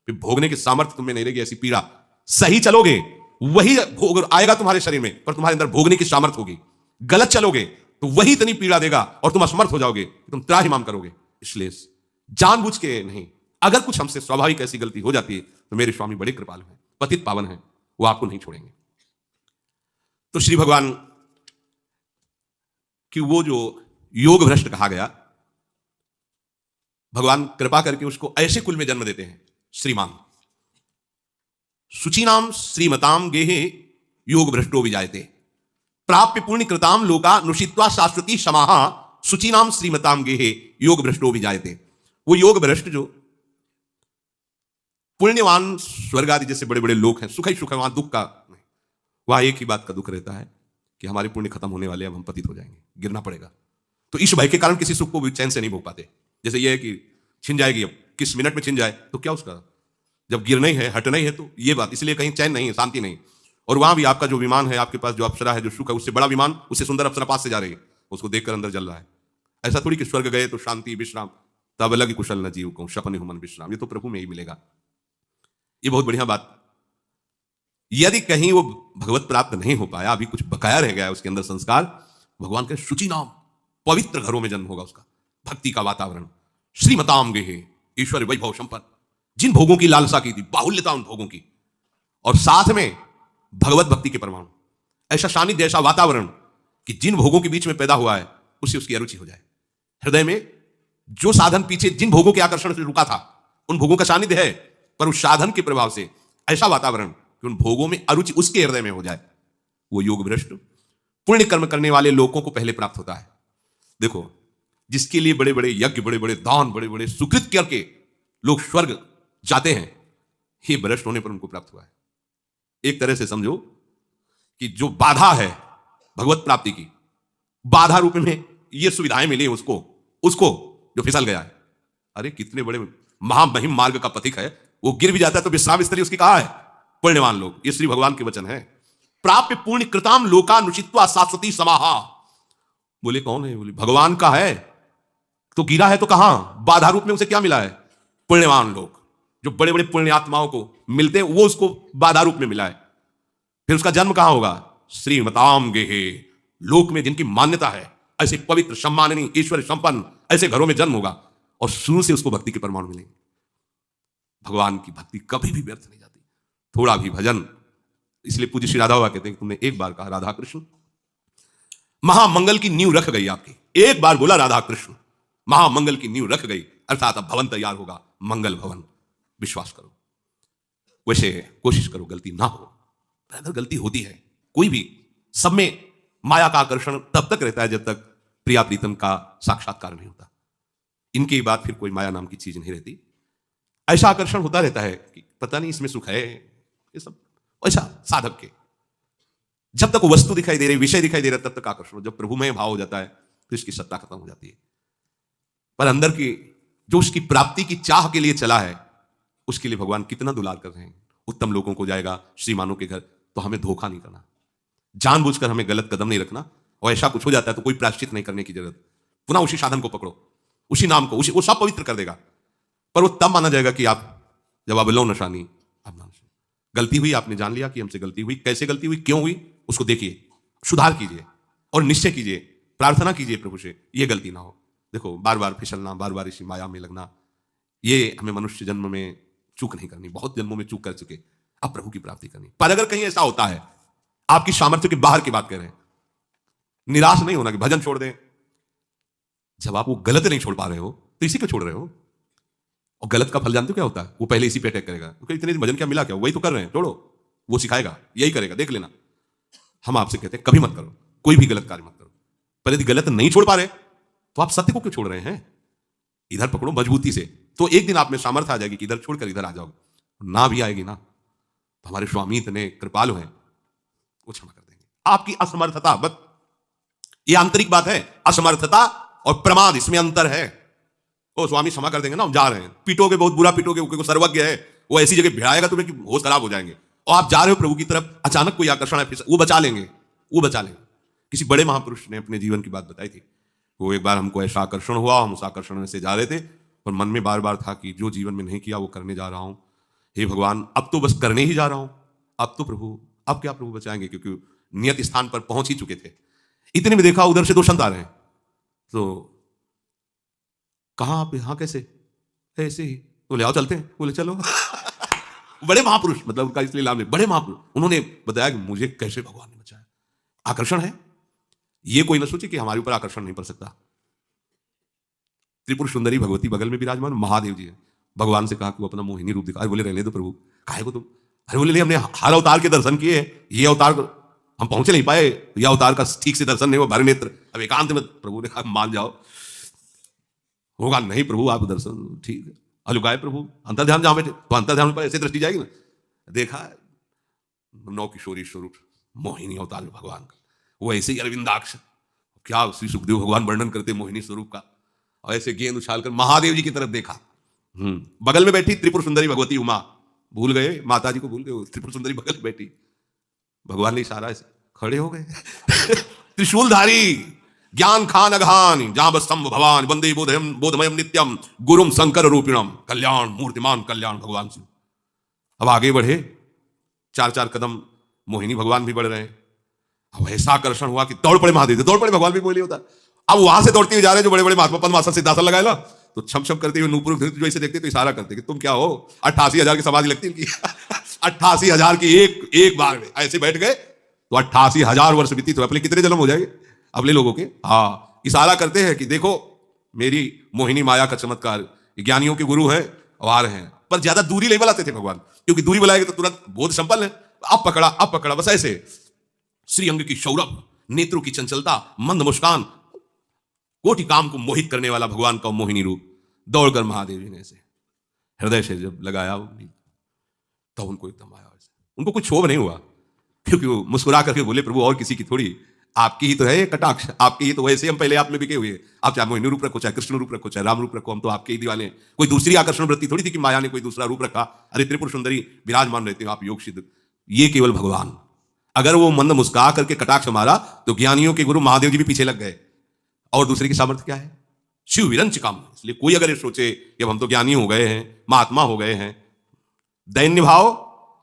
फिर भोगने की सामर्थ्य तुम्हें नहीं रहेगी, ऐसी पीड़ा। सही चलोगे वही भोग आएगा तुम्हारे शरीर में, पर तुम्हारे अंदर भोगने की सामर्थ्य होगी। गलत चलोगे तो वही इतनी पीड़ा देगा और तुम असमर्थ हो जाओगे, तुम त्राहिमाम करोगे। इसलिए जानबूझ के नहीं, अगर कुछ हमसे स्वाभाविक ऐसी गलती हो जाती है तो मेरे स्वामी बड़े कृपालु हैं, पतित पावन हैं, वो आपको नहीं छोड़ेंगे। तो श्री भगवान कि वो जो योग भ्रष्ट कहा गया, भगवान कृपा करके उसको ऐसे कुल में जन्म देते हैं, श्रीमान शुचीनाम श्रीमताम गेहे योग भ्रष्टो विजायते प्राप्य पुण्य कृताम लोका नुषित्वा शाश्वती समाहा शुचीनाम श्रीमताम गेहे योग भ्रष्टो विजायते। वो योग भ्रष्ट जो पुण्यवान स्वर्ग आदि जैसे बड़े बड़े लोग हैं, सुख ही सुख है, वहां दुख का नहीं, वहां एक ही बात का दुख रहता है कि हमारे पुण्य खत्म होने वाले, अब हम पतित हो जाएंगे, गिरना पड़ेगा। तो इस भय के कारण किसी सुख को भी चैन से नहीं भोग पाते। जैसे ये है कि छिन जाएगी, अब किस मिनट में छिन जाए तो क्या उसका, जब गिरना ही है, हटना ही है, तो ये बात, इसलिए कहीं चैन नहीं है, शांति नहीं। और वहां भी आपका जो विमान है, आपके पास जो अप्सरा है, जो सुख है, उससे बड़ा विमान, उससे सुंदर अप्सरा पास से जा रही है, उसको देखकर अंदर जल रहा है। ऐसा थोड़ी कि स्वर्ग गए तो शांति विश्राम, तब अलग कुशल न जीव को सपने हुमन विश्राम, ये तो प्रभु में ही मिलेगा। ये बहुत बढ़िया बात। यदि कहीं वो भगवत प्राप्त नहीं हो पाया, अभी कुछ बकाया रह गया उसके अंदर संस्कार, भगवान के शुचि नाम, पवित्र घरों में जन्म होगा उसका, भक्ति का वातावरण। श्रीमताम गेहे, ईश्वर वैभव संपन्न, जिन भोगों की लालसा की थी, बाहुल्यता उन भोगों की, और साथ में भगवत भक्ति के परमाणु, ऐसा सानिध्य, ऐसा वातावरण कि जिन भोगों के बीच में पैदा हुआ है उससे उसकी अरुचि हो जाए। हृदय में जो साधन पीछे जिन भोगों के आकर्षण से रुका था, उन भोगों का सानिध्य है, पर उस साधन के प्रभाव से ऐसा वातावरण कि उन भोगों में अरुचि उसके हृदय में हो जाए। वो योग भ्रष्ट पुण्य कर्म करने वाले लोगों को पहले प्राप्त होता है। देखो, जिसके लिए बड़े बड़े यज्ञ, बड़े बड़े दान, बड़े बड़े सुकृत करके लोग स्वर्ग जाते हैं, ये भ्रष्ट होने पर उनको प्राप्त हुआ है। एक तरह से समझो कि जो बाधा है भगवत प्राप्ति की, बाधा रूप में ये सुविधाएं मिली उसको जो फिसल गया है। अरे कितने बड़े महामहिम मार्ग का पथिक है, वो गिर भी जाता है तो विश्राम स्थली उसकी कहां है? पुण्यवान लोग। ये श्री भगवान के वचन है। प्राप्य पुण्य कृताम लोकानुचित्वा शाश्वती समाहा। बोले कौन है? बोले भगवान का है। तो गिरा है तो कहां? बाधा रूप में उसे क्या मिला है? पुण्यवान लोग, जो बड़े बड़े पुण्यात्माओं को मिलते हैं, वो उसको बाधा रूप में मिला है। फिर उसका जन्म कहां होगा? श्रीमताम गेहे, लोक में जिनकी मान्यता है, ऐसे पवित्र सम्माननीय ईश्वर संपन्न ऐसे घरों में जन्म होगा, और शुरू से उसको भक्ति के परमाणु मिलेंगे। भगवान की भक्ति कभी भी व्यर्थ नहीं जाती, थोड़ा भी भजन। इसलिए पूज्य श्री राधा बाबा कहते हैं कि तुमने एक बार कहा राधा कृष्ण, महामंगल की नींव रख गई आपकी। एक बार बोला राधा कृष्ण, महामंगल की नींव रख गई, अर्थात अब भवन तैयार होगा, मंगल भवन। विश्वास करो, वैसे कोशिश करो गलती ना हो। अगर गलती होती है कोई भी, सब में माया का आकर्षण तब तक रहता है जब तक प्रिया प्रीतम का साक्षात्कार नहीं होता। इनके बाद फिर कोई माया नाम की चीज नहीं रहती। ऐसा आकर्षण होता रहता है कि पता नहीं इसमें सुख है, ये सब ऐसा साधक के। जब तक वस्तु दिखाई दे रही, विषय दिखाई दे रहा, तब तक आकर्षण। जब प्रभुमय भाव हो जाता है तो इसकी सत्ता खत्म हो जाती है। पर अंदर की जो उसकी प्राप्ति की चाह के लिए चला है, उसके लिए भगवान कितना दुलार कर रहे हैं। उत्तम लोगों को जाएगा, श्रीमानों के घर, तो हमें धोखा नहीं करना, जानबूझकर हमें गलत कदम नहीं रखना। और ऐसा कुछ हो जाता है तो कोई प्रायश्चित नहीं करने की जरूरत, पुनः उसी साधन को पकड़ो, उसी नाम को, उसी वो सब पवित्र कर देगा। पर वो तब माना जाएगा कि आप जब अब लो नशानी, अब गलती हुई, आपने जान लिया कि हमसे गलती हुई। कैसे गलती हुई, क्यों हुई, उसको देखिए, सुधार कीजिए और निश्चय कीजिए, प्रार्थना कीजिए प्रभु से, ये गलती ना हो। देखो, बार बार फिसलना, बार बार इसी माया में लगना, ये हमें मनुष्य जन्म में चूक नहीं करनी। बहुत जन्मों में चूक कर चुके, अब प्रभु की प्राप्ति करनी। पर अगर कहीं ऐसा होता है, आपकी सामर्थ्य के बाहर की बात कह रहे हैं, निराश नहीं होना कि भजन छोड़ दें। जब आप वो गलत नहीं छोड़ पा रहे हो तो इसी पे छोड़ रहे हो। और गलत का फल जानते हो क्या होता है? वो पहले इसी पे अटैक करेगा, क्योंकि इतने दिन भजन क्या मिला, क्या वही तो कर रहे हैं, छोड़ो। वो सिखाएगा, यही करेगा, देख लेना। हम आपसे कहते हैं कभी मत करो, कोई भी गलत कार्य मत करो। पर यदि गलत नहीं छोड़ पा रहे तो आप सत्य को क्यों छोड़ रहे हैं? इधर पकड़ो मजबूती से, तो एक दिन आप में सामर्थ्य आ जाएगी कि इधर छोड़कर इधर आ जाओगे। ना भी आएगी ना, तो हमारे स्वामी इतने कृपालु हैं, वो क्षमा कर देंगे। आपकी असमर्थता, बस ये आंतरिक बात है। असमर्थता और प्रमाद, इसमें अंतर है। ओ स्वामी क्षमा कर देंगे ना, हम जा रहे हैं। पीटोगे, बहुत बुरा पीटोगे, वो सर्वज्ञ है, वो ऐसी जगह भिड़ाएगा तुम्हें कि होश खराब हो जाएंगे। और आप जा रहे हो प्रभु की तरफ, अचानक कोई आकर्षण है, वो बचा लेंगे, वो बचा लेंगे। किसी बड़े महापुरुष ने अपने जीवन की बात बताई थी। वो एक बार हमको ऐसा आकर्षण हुआ, हम उस आकर्षण में से जा रहे थे, पर मन में बार बार था कि जो जीवन में नहीं किया वो करने जा रहा हूं। हे भगवान, अब तो बस करने ही जा रहा हूं, अब तो प्रभु, अब क्या प्रभु बचाएंगे, क्योंकि नियत स्थान पर पहुंच ही चुके थे। इतने में देखा उधर से दो संत आ रहे हैं। तो कहां आप, यहां कैसे? ऐसे ही। बोले आओ चलते हैं। बोले चलो। बड़े महापुरुष, मतलब उनका इसलिए नाम है बड़े महापुरुष। उन्होंने बताया कि मुझे कैसे भगवान ने बचाया। आकर्षण है, ये कोई ना सोचे कि हमारे ऊपर आकर्षण नहीं पड़ सकता। त्रिपुर सुंदरी भगवती बगल में विराजमान महादेव जी है। भगवान से कहा कि वो अपना मोहिनी रूप दिखा। बोले रहने दो प्रभु, काहे को तुम? अरे बोले नहीं, हमने हर अवतार के दर्शन किए, ये अवतार हम पहुंचे नहीं पाए, यह अवतार का ठीक से दर्शन नहीं हुआ, भर नेत्र। अब एकांत में प्रभु ने कहा मान जाओ, होगा नहीं प्रभु आप दर्शन, ठीक है। अलुकाए प्रभु अंतर ध्यान जहां बैठे, तो अंतर ध्यान पर ऐसे दृष्टि जाएगी ना। देखा नौ किशोरी स्वरूप मोहिनी अवतार भगवान का, वो ऐसे ही अरविंदाक्ष, क्या श्री सुखदेव भगवान वर्णन करते मोहिनी स्वरूप का। और ऐसे गेंद उछालकर महादेव जी की तरफ देखा। बगल में बैठी त्रिपुर सुंदरी भगवती उमा, भूल गए माता जी को, भूल गए, त्रिपुर सुंदरी बगल में बैठी। भगवान ने इशारा ऐसे खड़े हो गए। त्रिशूलधारी ज्ञान खान अघान जहां स्तंभ भवान वंदे बोधमयम नित्यम गुरुम शंकर रूपिणम कल्याण मूर्तिमान कल्याण भगवान से। अब आगे बढ़े, 4-4 कदम मोहिनी भगवान भी बढ़ रहे हैं। अब ऐसा आकर्षण हुआ कि दौड़ पड़े महादेव, दौड़ पड़े। भगवान भी बोले होता, अब वहां से दौड़ते हुए जा रहे हैं जो बड़े बड़े महात्मा पद्मासन सिद्धासन लगाए ना, तो छम छम करते हुए नूपुर जो इसे देखते तो इशारा करते कि तुम क्या हो, 88,000 की समाधि लगती इनकी 88,000 की एक बार में ऐसे बैठ गए तो 88,000 वर्ष बीती तो अपने कितने जन्म हो जाएंगे अपने लोगों के। हाँ, इशारा करते हैं कि देखो मेरी मोहिनी माया का चमत्कार, ज्ञानियों के गुरु हैं और आ रहे हैं। पर ज्यादा दूरी नहीं बुलाते थे भगवान, क्योंकि दूरी बुलाएंगे तो तुरंत बोध संपन्न है, अब पकड़ा बस ऐसे। श्रीअंग की सौरभ, नेत्रों की चंचलता, मंद मुस्कान, कोटि काम को मोहित करने वाला भगवान का मोहिनी रूप दौड़कर महादेव जी ने ऐसे हृदय से जब लगाया तो उनको एकदम आया, उनको कुछ क्षोभ नहीं हुआ, क्योंकि वो मुस्कुरा करके बोले प्रभु और किसी की थोड़ी, आपकी ही तो है ये कटाक्ष, आपकी ही तो वैसे हम पहले आप में बिके हुए, आप चाहे मोहिनी रूप रखो, चाहे कृष्ण रूप रखो, चाहे राम रूप रखो, हम तो आपके ही दीवाने। कोई दूसरी आकर्षण वृत्ति थोड़ी थी कि माया ने कोई दूसरा रूप रखा, अरे त्रिपुर सुंदरी विराजमान रहते हो आप योग सिद्ध, ये केवल भगवान। अगर वो मंद मुस्कुरा करके कटाक्ष मारा तो ज्ञानियों के गुरु महादेव जी भी पीछे लग गए। और दूसरे की सामर्थ्य क्या है, शिव विरंच काम। इसलिए कोई अगर ये सोचे कि अब हम तो ज्ञानी हो गए हैं, महात्मा हो गए हैं, दैन्य भाव,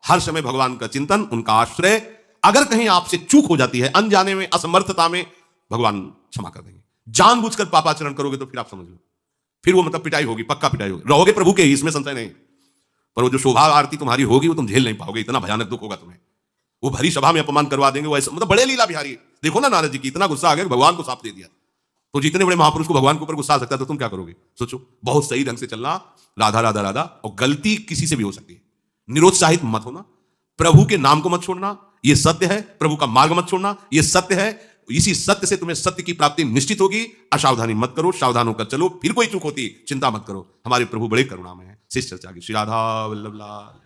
हर समय भगवान का चिंतन, उनका आश्रय। अगर कहीं आपसे चूक हो जाती है, अनजाने में, असमर्थता में, भगवान क्षमा कर देंगे। जानबूझकर पापाचरण करोगे तो फिर आप समझ लो, फिर वो मतलब पिटाई होगी, पक्का पिटाई होगी। रहोगे प्रभु के, इसमें संशय नहीं, पर वो जो शोभा आरती तुम्हारी होगी वो तुम झेल नहीं पाओगे, इतना भयानक दुख होगा तुम्हें। वो भरी सभा में अपमान करवा देंगे, वो ऐसा मतलब बड़े लीला बिहारी। देखो ना नारद जी की इतना गुस्सा आ गया, भगवान को साफ दे दिया। तो जितने बड़े महापुरुष को भगवान के ऊपर गुस्सा आ सकता है तो तुम क्या करोगे? सोचो, बहुत सही ढंग से चलना, राधा राधा राधा। और गलती किसी से भी हो सकती है, निरुत्साहित मत होना, प्रभु के नाम को मत छोड़ना, ये सत्य है। प्रभु का मार्ग मत छोड़ना, ये सत्य है। इसी सत्य से तुम्हें सत्य की प्राप्ति निश्चित होगी। असावधानी मत करो, सावधान होकर चलो। फिर कोई चूक होती चिंता मत करो, हमारे प्रभु बड़े करुणामय हैं। शिष्य चर्चा की श्री राधा वल्लभ लाल।